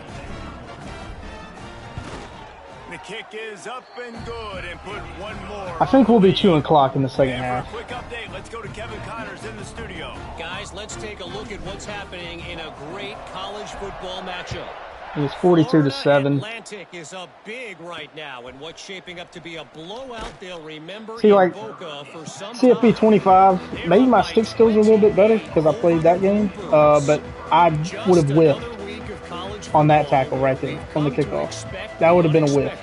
The kick is up and good, and put one more. I think we'll be chewing clock in the second And half. for a quick update, let's go to Kevin Connors in the studio. Guys, let's take a look at what's happening in a great college football matchup. It was 42-7. Florida Atlantic is up big right now, and what's shaping up to be a blowout they'll remember See, in like, Boca for some CFB25, maybe my stick skills are a little bit better because I played that game, but I would have whiffed on that tackle right there on the kickoff. That would have been a whiff.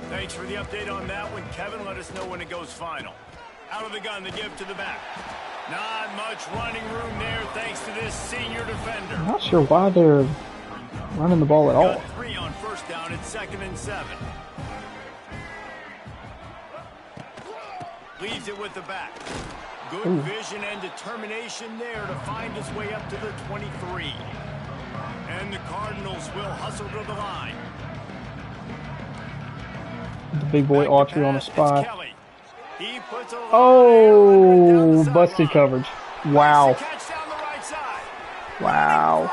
Thanks for the update on that one, Kevin. Let us know when it goes final. Out of the gun, the give to the back. Not much running room there thanks to this senior defender. I'm not sure why they're running the ball at all. Got 3 on 1st down. It's 2nd and 7. Leaves it with the back. Good vision and determination there to find his way up to the 23. And the Cardinals will hustle to the line. The big boy Autry on the spot. He puts a line Oh, down the busted sideline. coverage. Wow. Catch down the right side. Wow.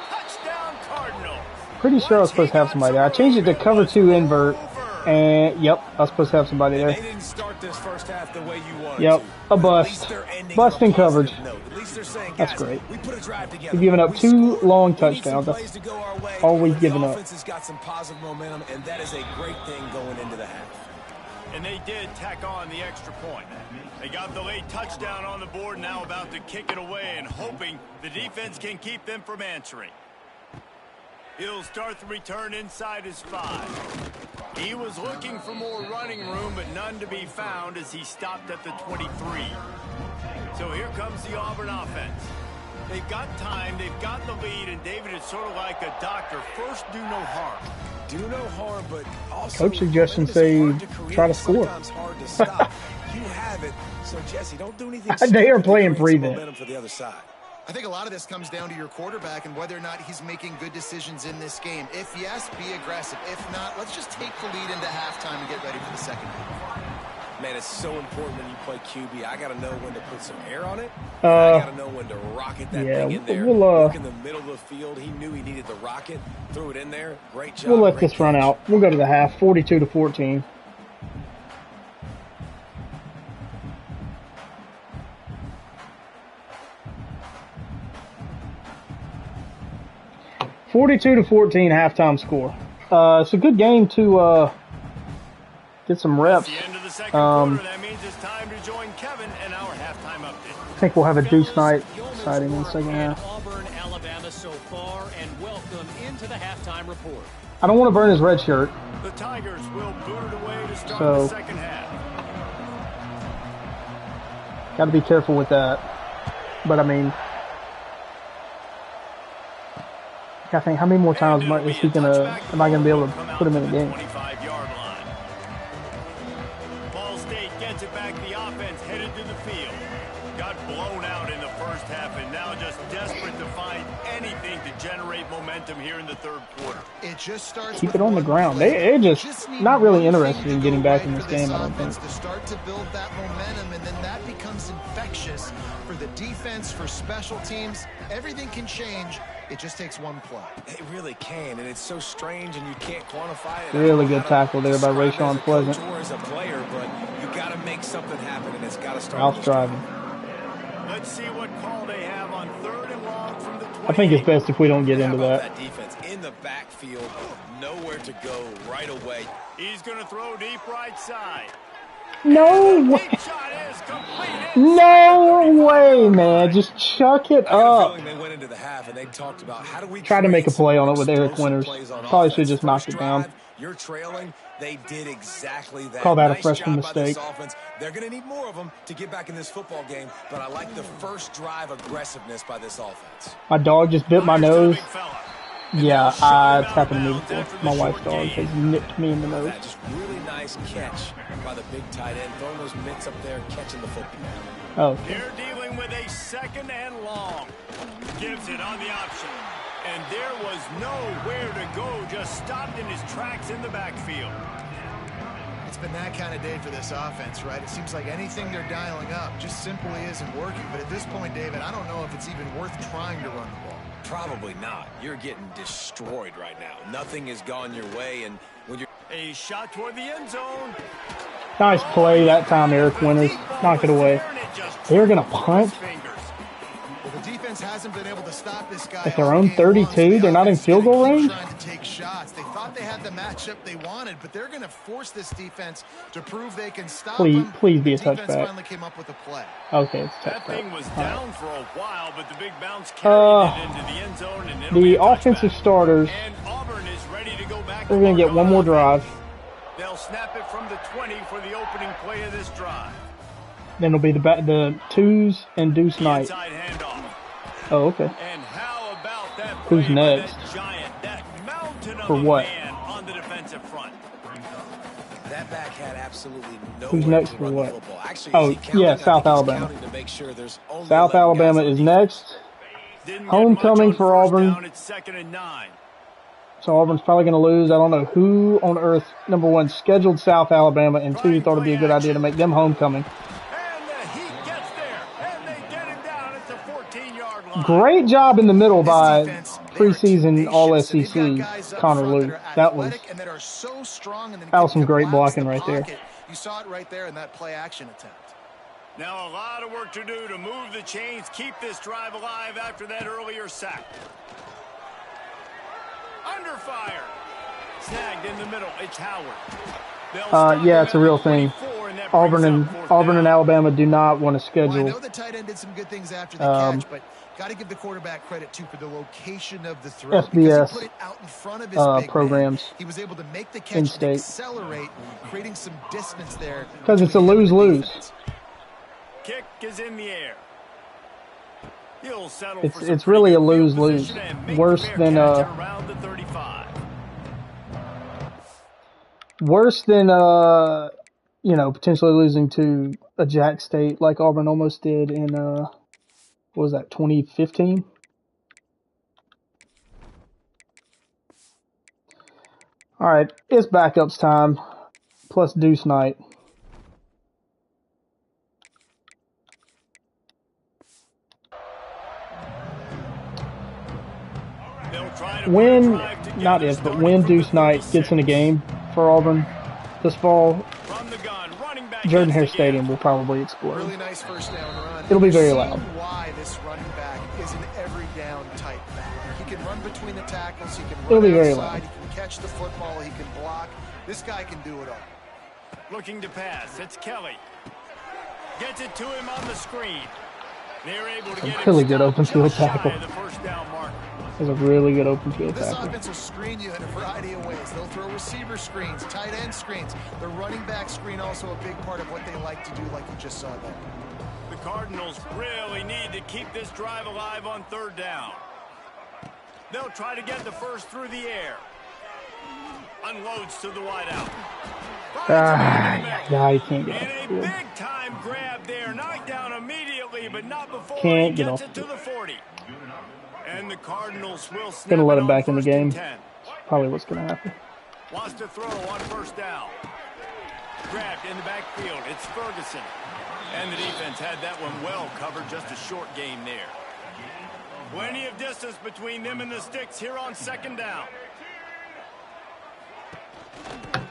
Touchdown Cardinals. Pretty sure I was supposed to have somebody there. I changed it to cover 2 invert. And, yep, I was supposed to have somebody They there. didn't start this first half the way you wanted Yep, to. a But at bust. least they're ending Busting on a positive coverage. note. At least they're saying, That's guys, great. we put a drive together. We've given up We 2 scored. long We need some touchdowns. plays That's to go our way, all we've but given the up. offense has got some positive momentum, and that is a great thing going into the half. And they did tack on the extra point. They got the late touchdown on the board, now about to kick it away and hoping the defense can keep them from answering. He'll start the return inside his 5. He was looking for more running room, but none to be found as he stopped at the 23. So here comes the Auburn offense. They've got time, they've got the lead, and David is sort of like a doctor. First, do no harm. Do no harm, but also Coach suggestions momentum is say hard to create, try to score. sometimes hard to stop. You have it, so Jesse, don't do anything. They are stupid to playing create some prevent. momentum for the other side. I think a lot of this comes down to your quarterback and whether or not he's making good decisions in this game. If yes, be aggressive. If not, let's just take the lead into halftime and get ready for the second half. Man, it's so important when you play QB. I got to know when to put some air on it. I got to know when to rocket that yeah, thing in there. we'll, Look in the middle of the field. He knew he needed the rocket. Threw it in there. Great job. We'll let Great this run catch. out. We'll go to the half, 42-14. (42-14) halftime score. It's a good game to get some reps. The end of the second quarter, that means it's time to join Kevin and our halftime update. I think we'll have a deuce night exciting in the second half. Auburn, Alabama so far, and welcome into the halftime report. I don't want to burn his red shirt. The Tigers will boot it away to start So- the second half. Got to be careful with that. But I mean, I think how many more times am I gonna be able to put him in the game? Ball State gets it back. The offense headed to the field. Got blown out in the first half and now just desperate to find anything to generate momentum here in the third quarter. It just starts Keep it on the ground. They're just not really interested in getting back in this game, I don't think. To start to build that momentum, and then that becomes infectious for the defense, for special teams. Everything can change. It just takes one play. It really can, and it's so strange, and you can't quantify it. Really good tackle there by Rashawn Pleasant. As a player, but you got to make something happen, and it's got to start. Mouse driving. Let's see what call they have on 3rd and long from the 20. I think it's best if we don't get into that. That defense in the backfield, nowhere to go right away. He's going to throw deep right side. No way. No way, man. Just chuck it up. They went into the half and they talked about how do we try to make a play on it with Eric Winters. Probably should have just knocked it down. You're trailing. They did exactly that. Call that a freshman mistake. They're going to need more of them to get back in this football game, but I like the first drive aggressiveness by this offense. My dog just bit my nose. Yeah, it's happened to me before. My wife's dog has nipped me in the nose. Just really nice catch by the big tight end, throwing those mitts up there, catching the football. Oh. They're dealing with a 2nd and long. Gives it on the option. And there was nowhere to go, just stopped in his tracks in the backfield. It's been that kind of day for this offense, right? It seems like anything they're dialing up just simply isn't working. But at this point, David, I don't know if it's even worth trying to run the ball. Probably not. You're getting destroyed right now. Nothing has gone your way, and when you're a shot toward the end zone. Nice play that time, Eric Winters. Knock it away. They're gonna punt. Well, the defense hasn't been able to stop this guy. At their own 32, they're not in field goal range. Trying to take shots. They thought they had the matchup they wanted, but they're going to force this defense to prove they can stop them. Please be a touchback. touchback. Finally came up with a play. Okay, it's a touchback. That thing was down for a while, but the big bounce carried it into the end zone. And the offensive starters. And Auburn is ready to go back. They're going to get one more drive. They'll snap it from the 20 for the opening play of this drive. Then it'll be the twos and Deuce Knight. Oh, okay. And how about that Who's next? That giant, that mountain of for what? On the defensive front. That back had absolutely no. Who's next for what? Actually, oh, yeah, South Alabama. Sure South Alabama is next. Homecoming for Auburn. Down at 2nd and 9. So Auburn's probably going to lose. I don't know who on earth, number one, scheduled South Alabama, and two, thought it'd be a good idea to make them homecoming. Great job in the middle by preseason All-SEC Connor Lew. That was some great blocking right there. You saw it right there in that play action attempt. Now a lot of work to do to move the chains, keep this drive alive after that earlier sack. Under fire. Snagged in the middle. It's Howard. Yeah, it's a real thing. Auburn and Alabama do not want to schedule. Well, I know the tight end did some good things after the catch, but got to give the quarterback credit too for the location of the throw. SBS he put it out in front of his big programs. Man. He was able to make the catch and accelerate, creating some distance there. Because it's a lose-lose. Kick is in the air. He'll settle it's really a lose-lose. Worse than potentially losing to a Jack State like Auburn almost did in what was that, 2015? All right, it's backups time plus Deuce Knight. When Deuce Knight gets in a game for Auburn this fall, Jordan-Hare Stadium will probably explode. Really nice first down run. It'll be very loud. Why this running back is an every down type back. He can run between the tackles. He can run It'll be very outside. loud. He can catch the football. He can block. This guy can do it all. Looking to pass. It's Kelly. Gets it to him on the screen. They're able to get a really good open field tackle. The first down marker. It's a really good open field this tackle. This offense will screen you in a variety of ways. They'll throw receiver screens, tight end screens. The running back screen also a big part of what they like to do, like you just saw there. The Cardinals really need to keep this drive alive on third down. They'll try to get the first through the air. Unloads to the wideout. Yeah, he can't get and a big-time grab there. Knocked down immediately, but not before he gets it to the 40. And the Cardinals will snap gonna let him back in the game. 10. Probably what's gonna happen. Wants to throw on first down. Grabbed in the backfield. It's Ferguson. And the defense had that one well covered. Just a short game there. Plenty of distance between them and the sticks here on second down.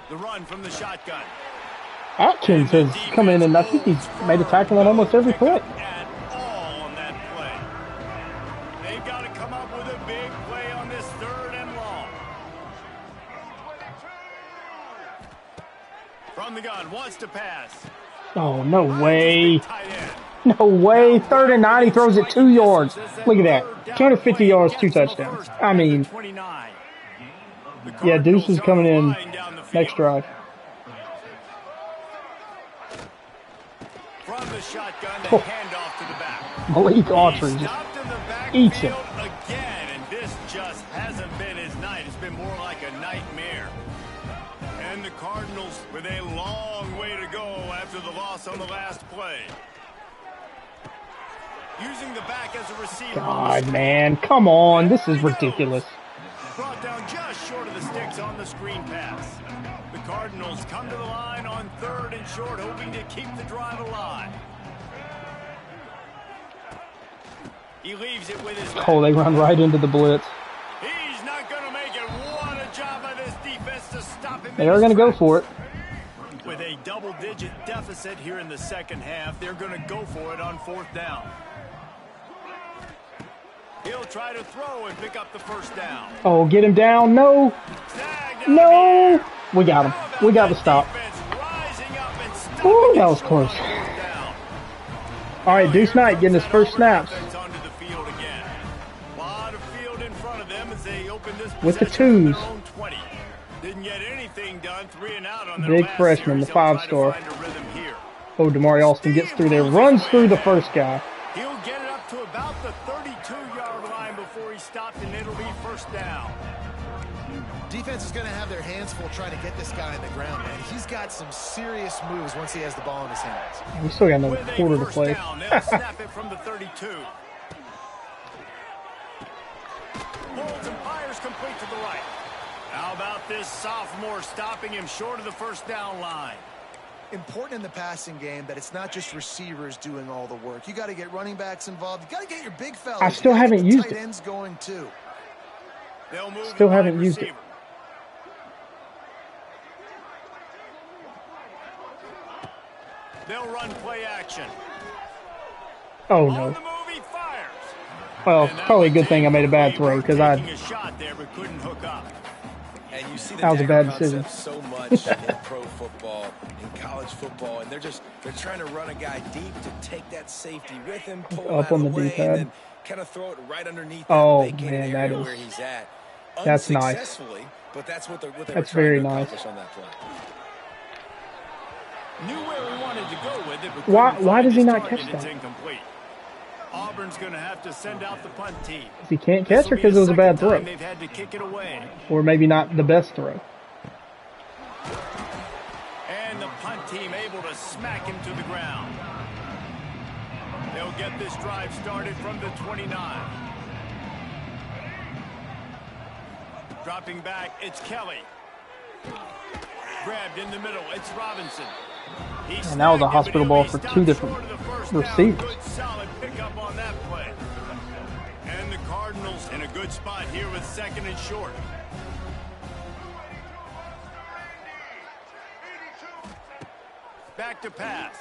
The run from the shotgun. Atkins has come in, and I think he's made a tackle on almost every play. At all on that play. They've got to come up with a big play on this third and long. From the gun, wants to pass. Oh, no way. No way. 3rd and 9, he throws it 2 yards. Look at that. 250 yards, 2 touchdowns. I mean, yeah, Deuce is coming in next drive. From the shotgun, the handoff to the back. Malik Autry just eats it. Again, and this just hasn't been his night. It's been more like a nightmare. And the Cardinals with a long way to go after the loss on the last play. Using the back as a receiver. God, man, come on. This is ridiculous. Brought down just short of the sticks on the screen pass. The Cardinals come to the line on 3rd and short, hoping to keep the drive alive. He leaves it with his back. Oh, they run right into the blitz. He's not going to make it. What a job by this defense to stop him. They are going to go for it. With a double-digit deficit here in the second half, they're going to go for it on 4th down. He'll try to throw and pick up the first down. Oh, get him down. No. No. We got him. We got the stop. Ooh, that was close. All right, Deuce Knight getting his first snaps. With the 2s. Big freshman, the 5-star. Oh, Damari Alston gets through there. Runs through the first guy. He'll get it up to about the 32-yard line before he stopped, and it'll be first down. Defense is going to have their hands full trying to get this guy on the ground, man. He's got some serious moves once he has the ball in his hands. We still got another quarter to play. They'll snap it from the 32. Holds and fires complete to the right. How about this sophomore stopping him short of the first down line? Important in the passing game that it's not just receivers doing all the work. You got to get running backs involved. You got to get your big fellas. I still haven't used it. Ends going too. They'll move still haven't used it. They'll run play action. Oh no. On the move, he fires. Well, it's probably a good thing I made a bad throw because I. A shot there, but couldn't hook up. And you see that was a bad decision. So much in pro football, in college football, and they're trying to run a guy deep to take that safety with him, pull up him on out the of the way, D-pad. and then kind of throw it right underneath. Oh that man, that is. Where he's at. That's nice. But that's what that's very nice. On that play. Knew where he wanted to go with it, but why does he not catch that? It's incomplete. Auburn's going to have to send out the punt team. He can't catch or because it was a bad throw? They've had to kick it away. Or maybe not the best throw. And the punt team able to smack him to the ground. They'll get this drive started from the 29. Dropping back, it's Kelly. Grabbed in the middle, it's Robinson. And that was a hospital ball for 2 different receivers. Good solid pickup on that play. And the Cardinals in a good spot here with 2nd and short. Back to pass.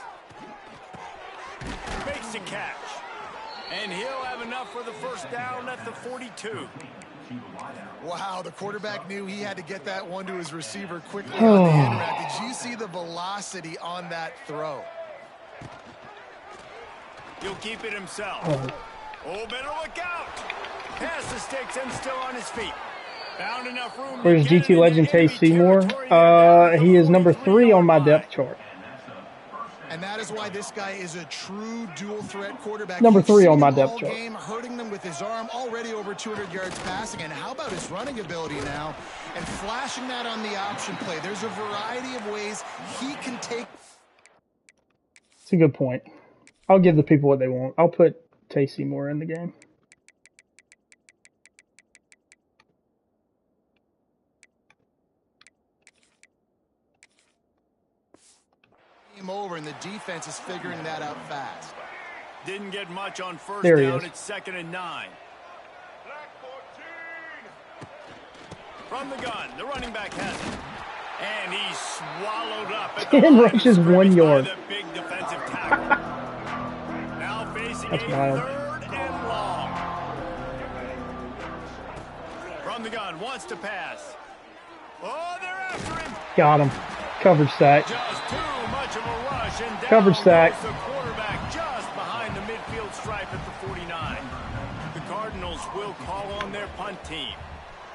Makes a catch. And he'll have enough for the first down at the 42. Wow, the quarterback knew he had to get that one to his receiver quickly on the end route. Did you see the velocity on that throw? He'll keep it himself. Oh, better look out. Pass the sticks and still on his feet. Found enough room. Where's GT legend Tay Seymour? He is number 3 on my depth chart. And that is why this guy is a true dual threat quarterback. Number 3 on my depth chart. Game, hurting them with his arm, already over 200 yards passing. And how about his running ability now? And flashing that on the option play. There's a variety of ways he can take. It's a good point. I'll give the people what they want. I'll put Tay Seymour in the game. Over, and the defense is figuring that out fast. Didn't get much on first there down. It's 2nd and 9. From the gun, the running back has it. And he's swallowed up at the 10 rushes, 1 yard. The big defensive tackle. Now facing That's a wild. 3rd and long. From the gun, wants to pass. Oh, they're after him. Got him. Coverage sack. Just too much of a rush, and down Coverage sack. goes the quarterback just behind the midfield stripe at the 49. The Cardinals will call on their punt team.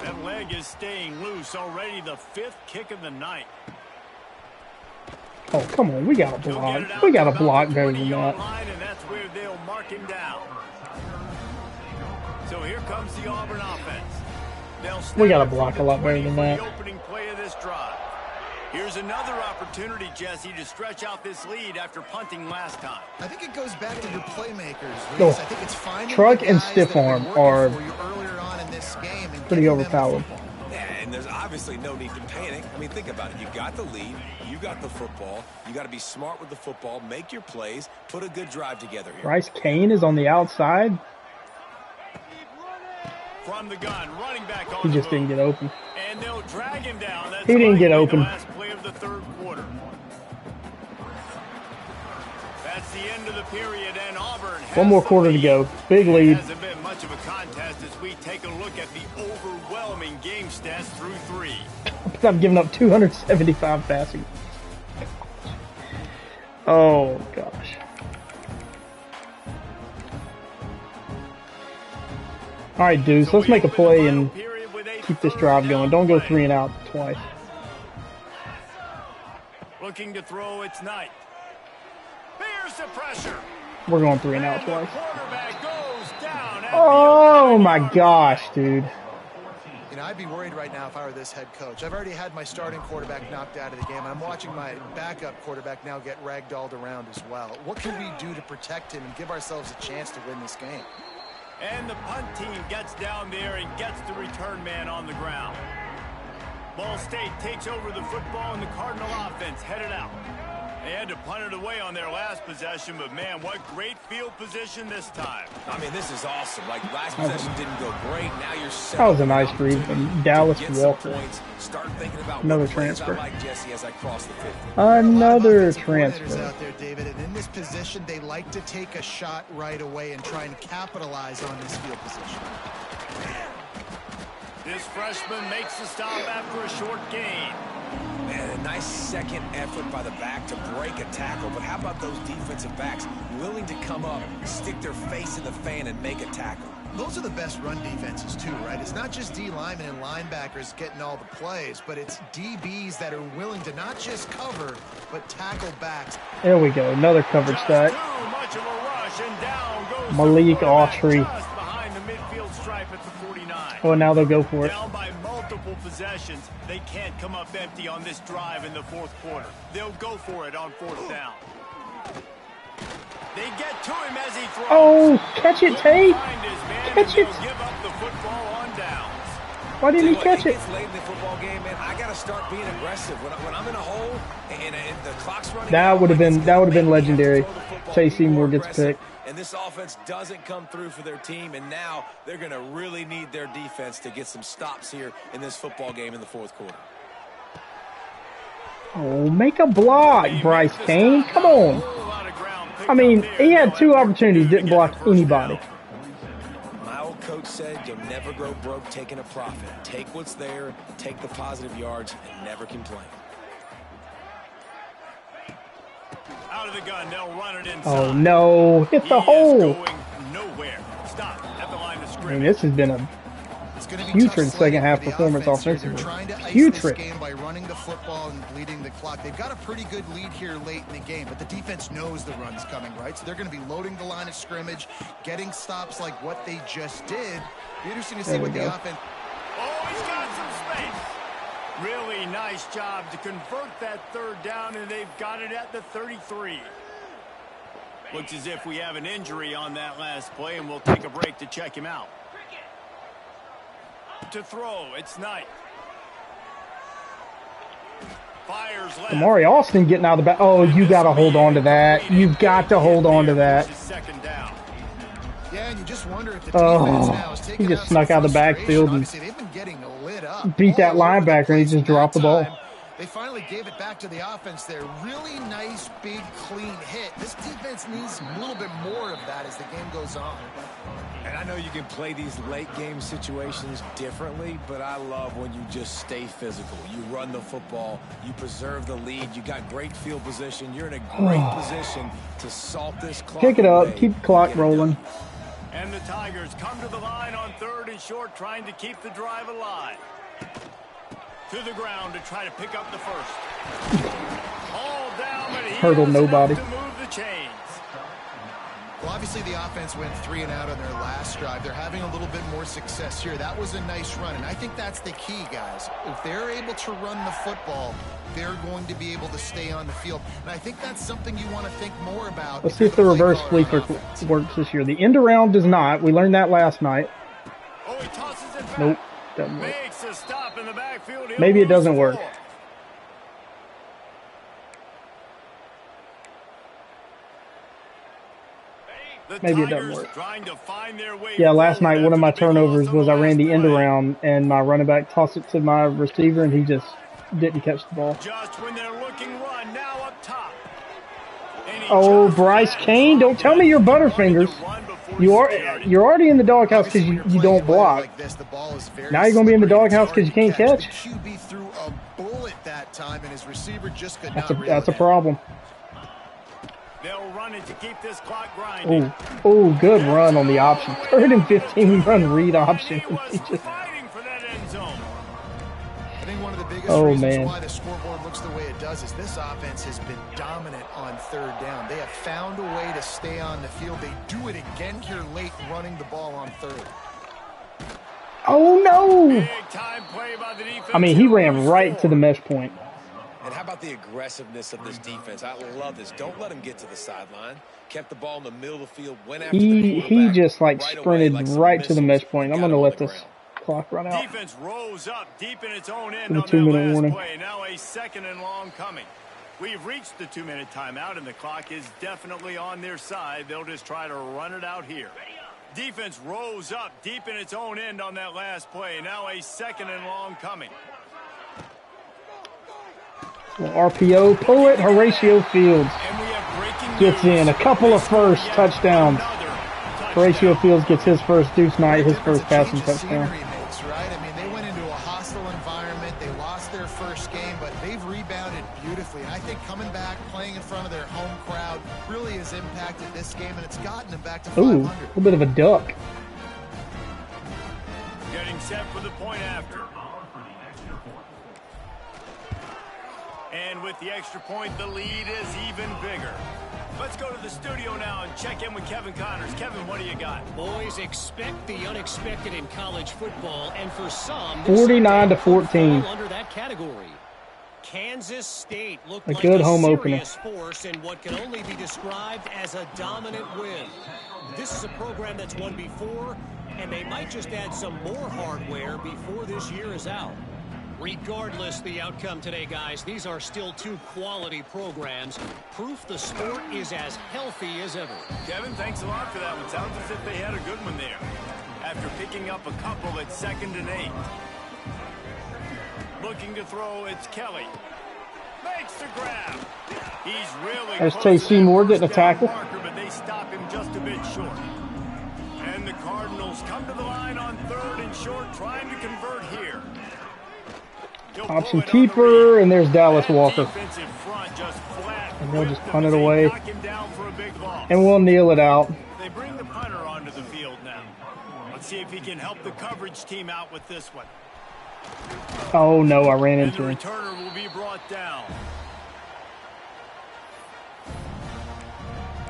That leg is staying loose, already the 5th kick of the night. Oh, come on. We got a block. We got a block better than that. And that's where they'll mark him down. So here comes the Auburn offense. We got a block a lot better than that. The opening play of this drive. Here's another opportunity, Jesse, to stretch out this lead after punting last time. I think it goes back to your playmakers. Oh. I think it's finding Truck the and guys stiff that arm have been are working for you earlier on in this game and pretty getting them the overpowered. football. Yeah, and there's obviously no need to panic. I mean, think about it. You got the lead. You got the football. You got to be smart with the football. Make your plays. Put a good drive together here. Bryce Kane is on the outside. From the gun, running back on He just didn't get open. And they'll drag him down. That's He didn't get open. The last play of the 3rd quarter. That's the end of the period, and Auburn has 1 more quarter to go. Big lead. It hasn't been much of a contest as we take a look at the overwhelming game stats through 3. I've given up 275 passing. Oh, gosh. All right, dudes, let's make a play and keep this drive going. Don't go 3 and out twice. Looking to throw, it's Knight. Here's the pressure. We're going 3 and out twice. Quarterback goes down at Oh, my gosh, dude. You know, I'd be worried right now if I were this head coach. I've already had my starting quarterback knocked out of the game. I'm watching my backup quarterback now get ragdolled around as well. What can we do to protect him and give ourselves a chance to win this game? And the punt team gets down there and gets the return man on the ground. Ball State takes over the football, and the Cardinal offense headed out. They had to punt it away on their last possession, but man, what great field position this time. I mean, this is awesome. Like, last possession didn't go great. Now you're set. That was a nice read from Dallas Walker. Start thinking about Another what plays transfer. I like, Jesse, as I cross the 50. Another Offensive coordinators transfer. out there, David, and in this position, they like to take a shot right away and try and capitalize on this field position. This freshman makes the stop after a short gain. Man, a nice second effort by the back to break a tackle. But how about those defensive backs willing to come up, stick their face in the fan, and make a tackle? Those are the best run defenses, too, right? It's not just D linemen and linebackers getting all the plays, but it's DBs that are willing to not just cover, but tackle backs. There we go. Another coverage stack. Too much of a rush, and down goes Malik the quarterback Autry. just behind the midfield stripe at the 49. Oh, now they'll go for it. Down by multiple possessions, they can't come up empty on this drive in the 4th quarter. They'll go for it on 4th down. They get to him as he throws. Oh, catch it, Tate. Catch it. Give up the football on downs. Why didn't he catch it? It's late in the football game, man. I got to start being aggressive. When I'm in a hole and the clock's running, That would have been legendary. Tay Seymour gets picked. And this offense doesn't come through for their team, and now they're going to really need their defense to get some stops here in this football game in the 4th quarter. Oh, make a block, Bryce Kane. Come on. I mean, he had 2 opportunities, didn't block anybody. My old coach said you'll never grow broke taking a profit. Take what's there, take the positive yards, and never complain. Out of the gun, they'll run it inside. Oh, no. Hit the hole. Going nowhere. Stop at the line of I mean, scrimmage. this has been a going to be putrid second half performance offensively. They're trying to ice Putrid. this game by running the football and bleeding the clock. They've got a pretty good lead here late in the game, but the defense knows the run's coming, right? So they're going to be loading the line of scrimmage, getting stops like what they just did. Be interesting to see what the offense. Oh, he's got some space. Really nice job to convert that third down, and they've got it at the 33. Looks as if we have an injury on that last play, and we'll take a break to check him out. To throw, it's Knight. Fires left. Amari Austin getting out of the back. Oh, you got to hold on to that. You've got to hold on to that. Second down. Yeah, and you just wonder if the defense now is taking he just snuck out of the backfield and they've been getting lit up. beat that linebacker, and he just dropped the ball. They finally gave it back to the offense there. Really nice, big, clean hit. This defense needs a little bit more of that as the game goes on. And I know you can play these late game situations differently, but I love when you just stay physical. You run the football, you preserve the lead, you got great field position, you're in a great position to salt this clock. Pick it up, keep the clock rolling. And the Tigers come to the line on 3rd and short, trying to keep the drive alive. To the ground to try to pick up the first. All down, but he Hurdle nobody. to move the chains. Well, obviously the offense went 3 and out on their last drive. They're having a little bit more success here. That was a nice run, and I think that's the key, guys. If they're able to run the football, they're going to be able to stay on the field. And I think that's something you want to think more about. Let's see if the reverse sleeper works this year. The end around does not. We learned that last night. Oh, he tosses it back. Nope, doesn't work. Makes a stop in the backfield. Maybe it doesn't work. Maybe it doesn't work. Yeah, last night one of my turnovers was I ran the end around and my running back tossed it to my receiver and he just didn't catch the ball. Just when they're looking run, now up top. Oh, Bryce Kane, don't tell me you're Butterfingers. You're already in the doghouse because you don't block. Now you're going to be in the doghouse because you can't catch. That's a problem. They'll run it to keep this clock grinding. Oh, good run on the option. 3rd and 15 run read option. Fighting for that end zone. I think one of the biggest reasons why the scoreboard looks the way it does is this offense has been dominant on 3rd down. They have found a way to stay on the field. They do it again here late, running the ball on 3rd. Oh, no. Big time play by the defense. I mean, he ran right to the mesh point. And how about the aggressiveness of this defense? I love this. Don't let him get to the sideline. Kept the ball in the middle of the field. Went after he just like sprinted right to the mesh point. I'm going to let this clock run out. Defense rose up deep in its own end on that 2-minute last warning. play. Now a 2nd and long coming. We've reached the 2-minute timeout, and the clock is definitely on their side. They'll just try to run it out here. Defense rose up deep in its own end on that last play. Now a 2nd and long coming. RPO, pull it. Horatio Fields gets in. A couple of first touchdowns. Horatio Fields gets his first, Deuce Knight his first passing touchdown. Right? I mean, they went into a hostile environment. They lost their first game, but they've rebounded beautifully. And I think coming back, playing in front of their home crowd really has impacted this game, and it's gotten them back to 500. Ooh, a little bit of a duck. Getting set for the point after. And with the extra point, the lead is even bigger. Let's go to the studio now and check in with Kevin Connors. Kevin, what do you got? Boys, expect the unexpected in college football, and for some, 49-14 under that category. Kansas State looked a like good a home serious opener. force in what can only be described as a dominant win. This is a program that's won before, and they might just add some more hardware before this year is out. Regardless the outcome today, guys, these are still 2 quality programs. Proof the sport is as healthy as ever. Kevin, thanks a lot for that one. Sounds as if they had a good one there. After picking up a couple at 2nd and 8. Looking to throw, it's Kelly. Makes the grab. He's really There's Chase Seymour getting a tackle. Marker, but they stop him just a bit short. And the Cardinals come to the line on 3rd and short, trying to convert here. Option keeper, and there's Dallas Walker. And they'll just punt it away. And we'll kneel it out. They bring the punter onto the field now. Let's see if he can help the coverage team out with this one. Oh, no, I ran into him. And the returner will be brought down.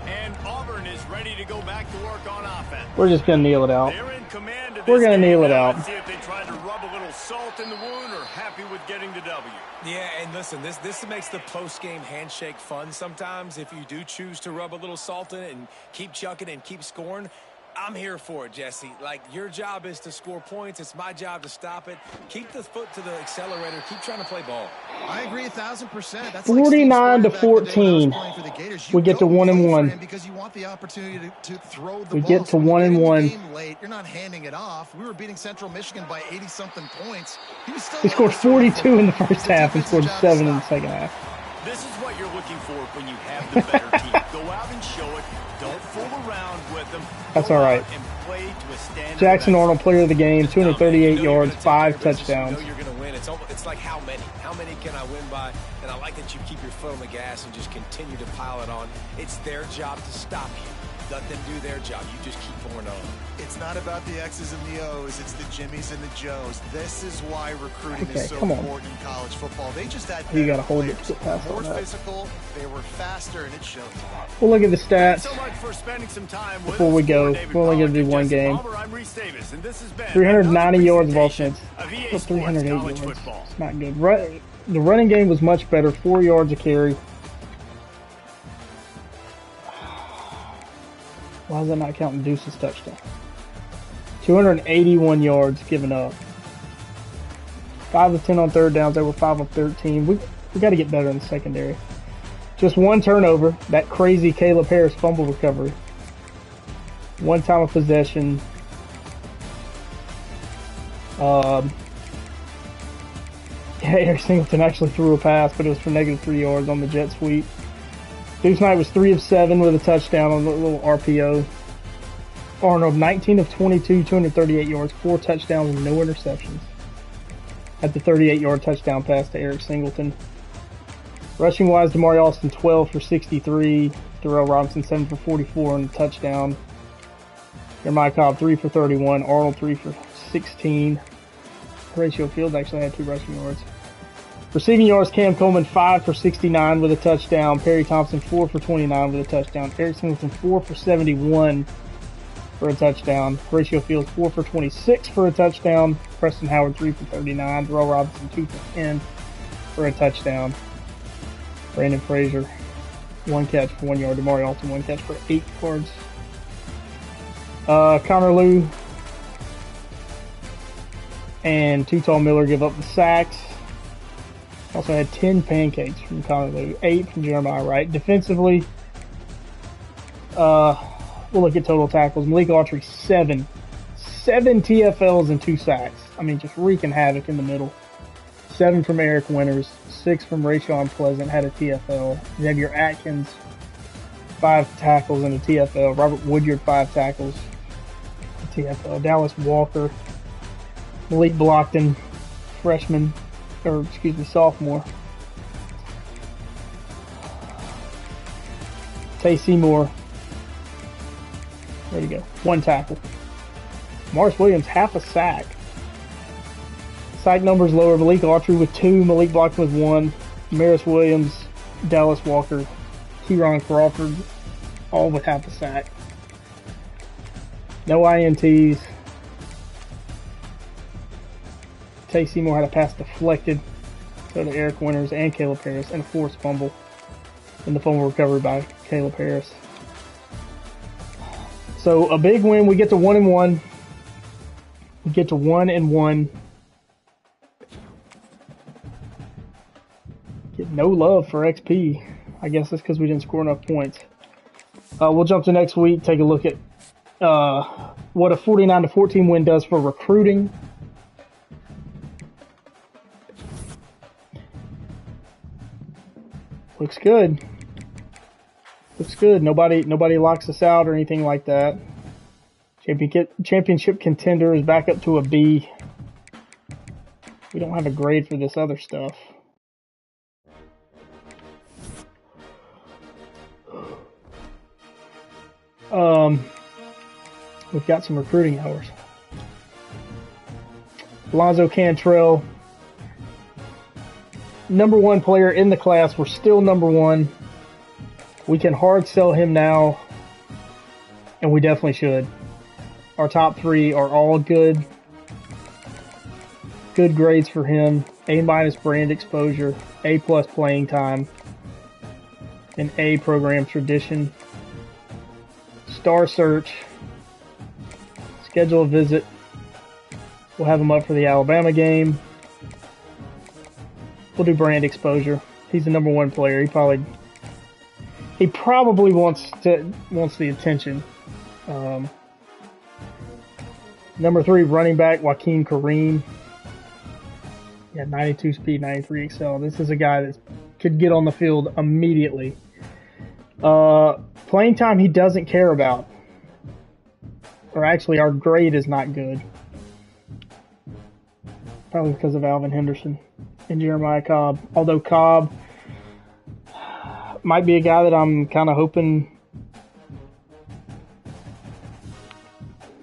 And Auburn is ready to go back to work on offense. We're just going to kneel it out. They're in command of this We're going to kneel it now. out. Let's see if they try to rub a little salt in the wound or happy with getting the W. Yeah, and listen, this makes the post-game handshake fun sometimes. If you do choose to rub a little salt in it and keep chucking and keep scoring, I'm here for it, Jesse. Like, your job is to score points. It's my job to stop it. Keep the foot to the accelerator. Keep trying to play ball. I agree 1,000%. That's 49 to 14. We get to 1-1. Because you want the opportunity to throw the we ball. get to 1-1. Late, you're not handing it off. We were beating Central Michigan by 80-something points. He scored 42 in the first half and scored 7 in the second half. This is what you're looking for when you have the better team. Go out and show it. Don't fool around with them. That's all right. Jackson Arnold, player of the game, 238 yards, 5 touchdowns. You know you're going to win. It's like how many? How many can I win by? And I like that you keep your foot on the gas and just continue to pile it on. It's their job to stop you. Let them do their job. You just keep pouring on. It's not about the X's and the O's. It's the Jimmies and the Joes. This is why recruiting is so important in college football. They just had you got to hold it to pass more on that. physical. They were faster, and it showed. We'll look at the stats so much for spending some time with before we go. We're only going to do one game. 390 yards of offense. 380 yards. It's not good. The running game was much better. 4 yards a carry. Why is that not counting Deuce's touchdown? 281 yards given up. 5 of 10 on third downs. They were 5 of 13. We got to get better in the secondary. Just 1 turnover. That crazy Caleb Harris fumble recovery. 1 time of possession. Eric Singleton actually threw a pass, but it was for -3 yards on the jet sweep. Deuce Knight was 3 of 7 with a touchdown on a little RPO. Arnold, 19 of 22, 238 yards, 4 touchdowns, and no interceptions. Had the 38-yard touchdown pass to Eric Singleton. Rushing-wise, Damari Austin, 12 for 63. Darrell Robinson, 7 for 44 and a touchdown. Jeremiah Cobb, 3 for 31. Arnold, 3 for 16. Horatio Fields actually had 2 rushing yards. Receiving yards, Cam Coleman, 5 for 69 with a touchdown. Perry Thompson, 4 for 29 with a touchdown. Eric Singleton, 4 for 71 for a touchdown. Horatio Fields, 4 for 26 for a touchdown. Preston Howard, 3 for 39. Darrell Robinson, 2 for 10 for a touchdown. Brandon Frazier, 1 catch for 1 yard. Damari Alton, 1 catch for 8 yards. Connor Lew and Tall Miller give up the sacks. Also had 10 pancakes from Connor Lew, 8 from Jeremiah Wright. Defensively, we'll look at total tackles. Malik Autry, 7 TFLs and 2 sacks. I mean, just wreaking havoc in the middle. 7 from Eric Winters, 6 from Rashawn Pleasant, had a TFL. Xavier Atkins, 5 tackles and a TFL. Robert Woodyard, 5 tackles, a TFL. Dallas Walker, Malik Blockton, sophomore. Tay Seymour, where'd he go? 1 tackle. Morris Williams, half a sack. Sack numbers lower. Malik Autry with 2, Malik Blockton with 1, Maris Williams, Dallas Walker, Kieron Crawford, all with half a sack. No INTs. Tay Seymour had a pass deflected to Eric Winters and Caleb Harris, and a forced fumble. And the fumble recovery by Caleb Harris. So a big win. We get to 1-1. We get to 1-1. Get no love for XP. I guess that's because we didn't score enough points. We'll jump to next week. Take a look at what a 49-14 win does for recruiting. Looks good. Looks good. Nobody locks us out or anything like that. Championship contender is back up to a B. We don't have a grade for this other stuff. We've got some recruiting hours. Alonzo Cantrell, #1 player in the class. We're still #1. We can hard sell him now, and we definitely should. Our top 3 are all good. Good grades for him. A- brand exposure, A+ playing time, and A program tradition. Star search. Schedule a visit. We'll have him up for the Alabama game. We'll do brand exposure. He's the #1 player. He probably wants the attention. #3 running back Joaquin Kareem. Yeah, 92 speed, 93 excel. This is a guy that could get on the field immediately. Playing time he doesn't care about. Or actually, our grade is not good. Probably because of Alvin Henderson and Jeremiah Cobb. Although Cobb might be a guy that I'm kind of hoping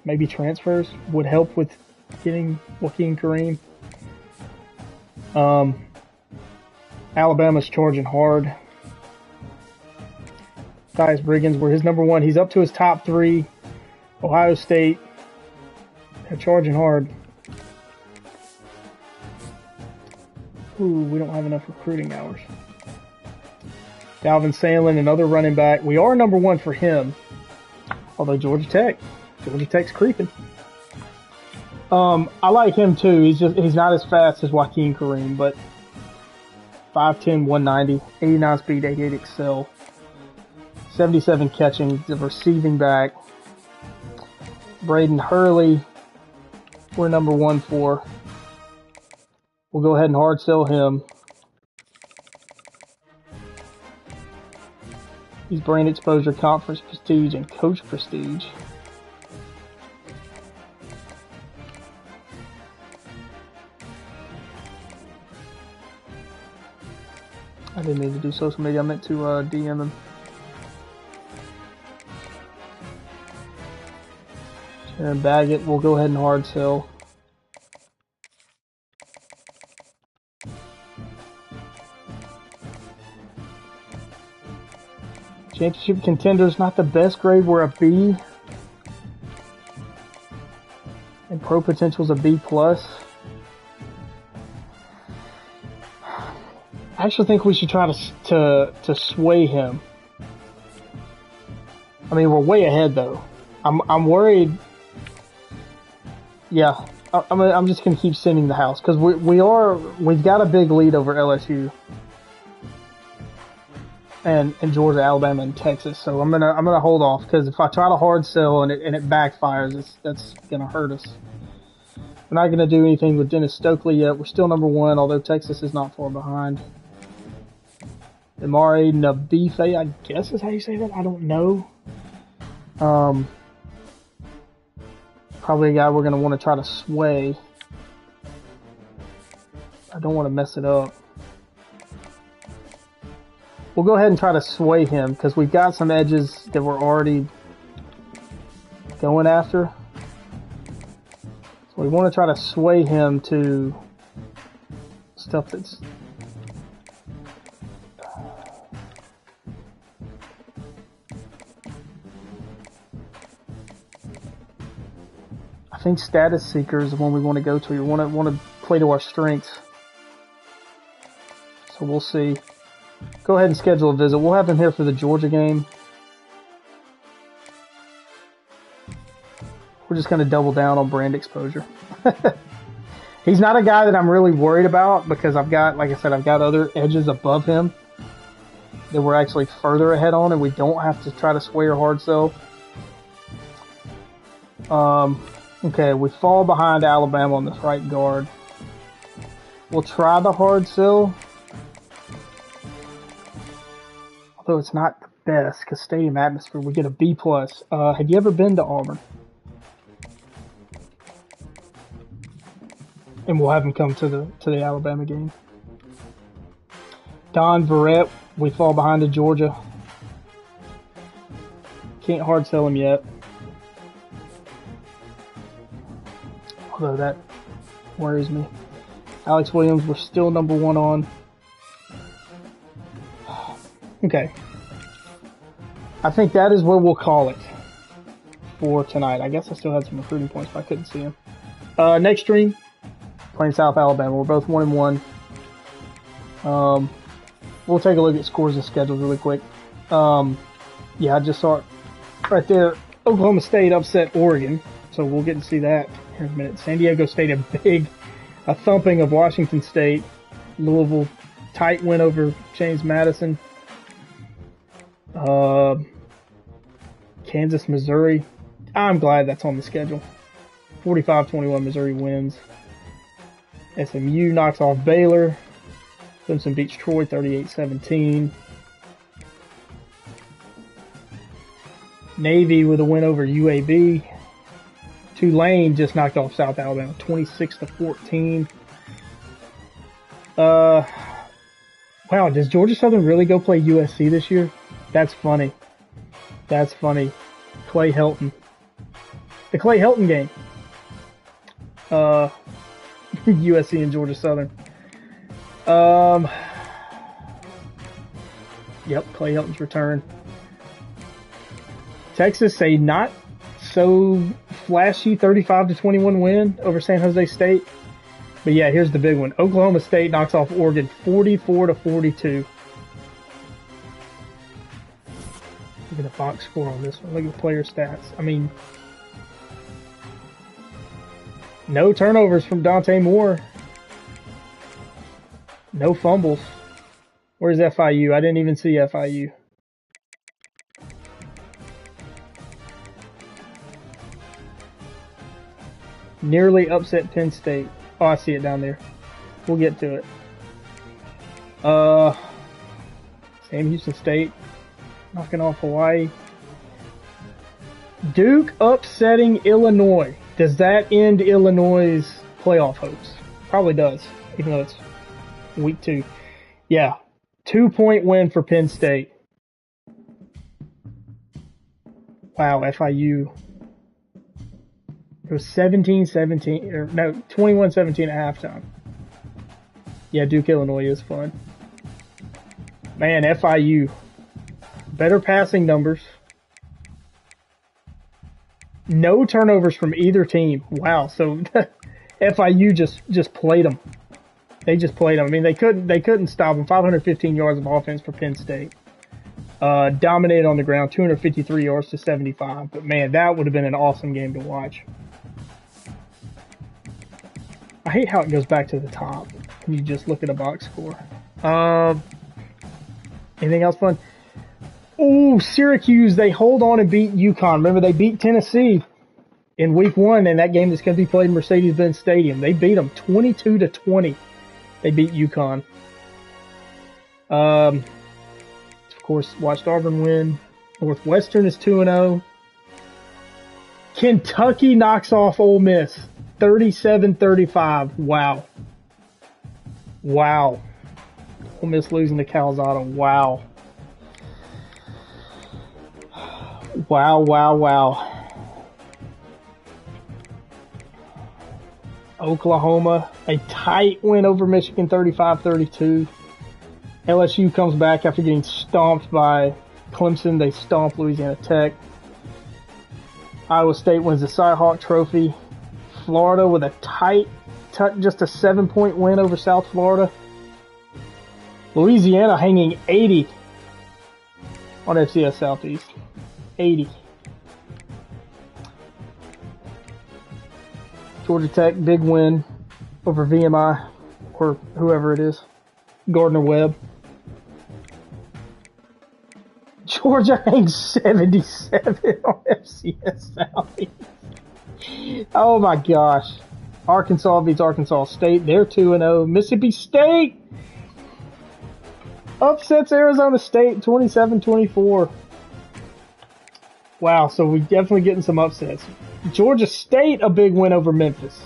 maybe transfers would help with getting Joaquin Kareem. Alabama's charging hard. Tyus Briggins were his #1. He's up to his top 3. Ohio State, they're charging hard. Ooh, we don't have enough recruiting hours. Dalvin Sandlin, another running back. We are #1 for him. Although Georgia Tech's creeping. I like him too. He's not as fast as Joaquin Kareem, but 5'10", 190, 89 speed, 88 excel, 77 catching, the receiving back. Braden Hurley, we're #1 for. We'll go ahead and hard sell him. He's brand exposure, conference prestige, and coach prestige. I didn't need to do social media. I meant to DM him. And Baggett, we'll go ahead and hard sell. Championship contenders, not the best grade. We're a B. And pro potential's a B+. I actually think we should try to sway him. I mean, we're way ahead though. I'm worried. Yeah, I'm just gonna keep sending the house because we've got a big lead over LSU and Georgia, Alabama, and Texas. So I'm gonna hold off because if I try to hard sell and it backfires, that's gonna hurt us. We're not gonna do anything with Dennis Stokely yet. We're still #1, although Texas is not far behind. Amari Nabife, I guess is how you say that. I don't know. Probably a guy we're going to want to try to sway. I don't want to mess it up. We'll go ahead and try to sway him because we've got some edges that we're already going after. So we want to try to sway him to stuff that's I think status seeker is the one we want to go to. We want to play to our strengths. So we'll see. Go ahead and schedule a visit. We'll have him here for the Georgia game. We're just going to double down on brand exposure. He's not a guy that I'm really worried about because I've got, like I said, I've got other edges above him that we're actually further ahead on, and we don't have to try to sway or hard sell. Okay, we fall behind Alabama on this right guard. We'll try the hard sell. Although it's not the best, because stadium atmosphere, we get a B+. Have you ever been to Auburn? And we'll have him come to the Alabama game. Don Verrett, we fall behind to Georgia. Can't hard sell him yet. Although worries me. Alex Williams, we're still number 1 on. Okay. I think that is where we'll call it for tonight. I guess I still had some recruiting points, but I couldn't see them. Next stream, playing South Alabama. We're both 1-1. We'll take a look at scores and schedules really quick. Yeah, I just saw it right there. Oklahoma State upset Oregon, so we'll get to see that here in a minute. San Diego State, a thumping of Washington State. Louisville, tight win over James Madison. Kansas, Missouri. I'm glad that's on the schedule. 45-21, Missouri wins. SMU knocks off Baylor. Clemson beats Troy 38-17. Navy with a win over UAB. Tulane just knocked off South Alabama 26-14. Wow, does Georgia Southern really go play USC this year? That's funny. That's funny. Clay Helton. The Clay Helton game. USC and Georgia Southern. Yep, Clay Helton's return. Texas, a not so flashy 35-21 win over San Jose State. But yeah, here's the big one. Oklahoma State knocks off Oregon 44-42. Look at the box score on this one. Look at the player stats. I mean, no turnovers from Dante Moore. No fumbles. Where's FIU? I didn't even see FIU. Nearly upset Penn State. Oh, I see it down there. We'll get to it. Sam Houston State knocking off Hawaii. Duke upsetting Illinois. Does that end Illinois' playoff hopes? Probably does, even though it's week 2. Yeah, 2-point win for Penn State. Wow, FIU. It was 17-17, or no, 21-17 at halftime. Yeah, Duke, Illinois is fun. Man, FIU. Better passing numbers. No turnovers from either team. Wow, so FIU just played them. They just played them. I mean, they couldn't stop them. 515 yards of offense for Penn State. Dominated on the ground, 253 yards to 75. But man, that would have been an awesome game to watch. I hate how it goes back to the top when you just look at a box score. Anything else fun? Ooh, Syracuse, they hold on and beat UConn. Remember, they beat Tennessee in week 1, and that game that's going to be played in Mercedes-Benz Stadium. They beat them 22-20. They beat UConn. Of course, watched Auburn win. Northwestern is 2-0. Kentucky knocks off Ole Miss 37-35. Wow. Wow. Ole Miss losing to Calzada. Wow. Wow, wow, wow. Oklahoma, a tight win over Michigan, 35-32. LSU comes back after getting stomped by Clemson. They stomp Louisiana Tech. Iowa State wins the Cy-Hawk Trophy. Florida with a tight, just a 7-point win over South Florida. Louisiana hanging 80 on FCS Southeast. 80. Georgia Tech, big win over VMI, or whoever it is. Gardner-Webb. Georgia hangs 77 on FCS Southeast. Oh my gosh. Arkansas beats Arkansas State. They're 2-0. Mississippi State upsets Arizona State 27-24. Wow, so we're definitely getting some upsets. Georgia State, a big win over Memphis.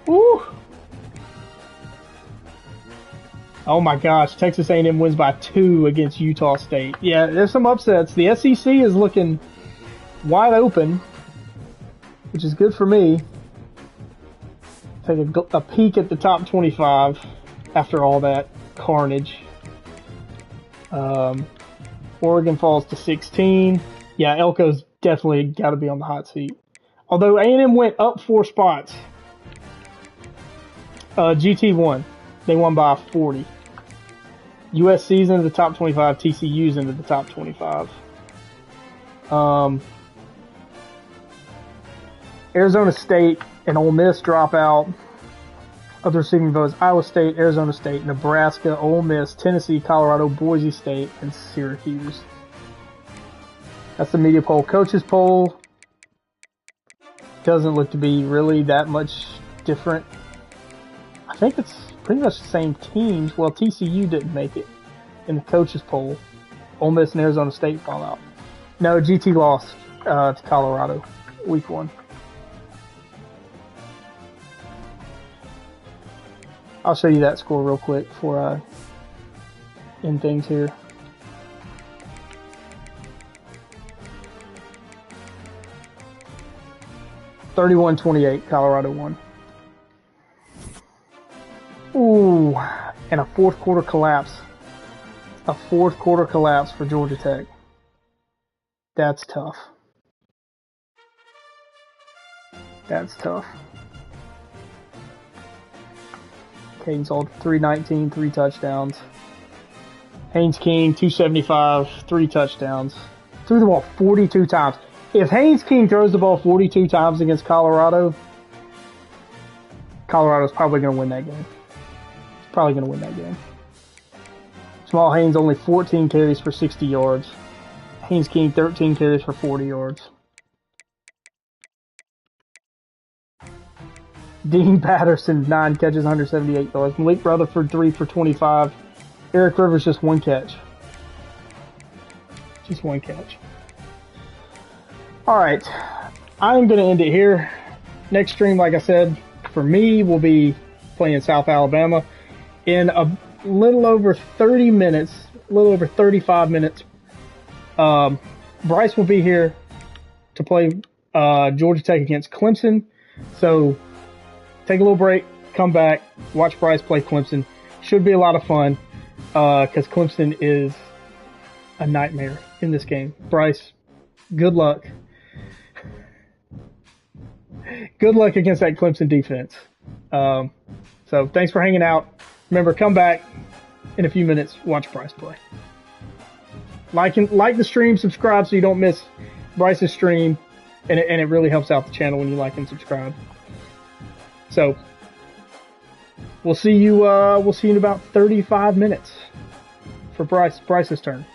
Woo! Oh my gosh, Texas A&M wins by 2 against Utah State. Yeah, there's some upsets. The SEC is looking wide open, which is good for me. take a peek at the top 25 after all that carnage. Oregon falls to 16. Yeah, Elko's definitely got to be on the hot seat. Although A&M went up 4 spots. GT won. They won by 40. USC's into the top 25. TCU's into the top 25. Arizona State and Ole Miss drop out of the receiving votes. Iowa State, Arizona State, Nebraska, Ole Miss, Tennessee, Colorado, Boise State, and Syracuse. That's the media poll. Coaches poll doesn't look to be really that much different. I think it's pretty much the same teams. Well, TCU didn't make it in the coaches poll. Ole Miss and Arizona State fall out. No, GT lost to Colorado week 1. I'll show you that score real quick before I end things here. (31-28), Colorado won. Ooh, and a fourth quarter collapse. A fourth quarter collapse for Georgia Tech. That's tough. That's tough. Haynes Hold 319, 3 touchdowns. Haynes King 275, 3 touchdowns. Threw the ball 42 times. If Haynes King throws the ball 42 times against Colorado, Colorado's probably going to win that game. It's probably going to win that game. Small Haynes only 14 carries for 60 yards. Haynes King 13 carries for 40 yards. Dean Patterson 9 catches, 178 yards. Malik Rutherford 3 for 25. Eric Rivers just 1 catch. Just 1 catch. Alright, I'm going to end it here. Next stream, like I said, for me, will be playing South Alabama in a little over 30 minutes, a little over 35 minutes. Bryce will be here to play Georgia Tech against Clemson. So take a little break, come back, watch Bryce play Clemson. Should be a lot of fun because Clemson is a nightmare in this game. Bryce, good luck. Good luck against that Clemson defense. So thanks for hanging out. Remember, come back in a few minutes, watch Bryce play. Like the stream, subscribe so you don't miss Bryce's stream, and it really helps out the channel when you like and subscribe. So we'll see you in about 35 minutes for Bryce's turn.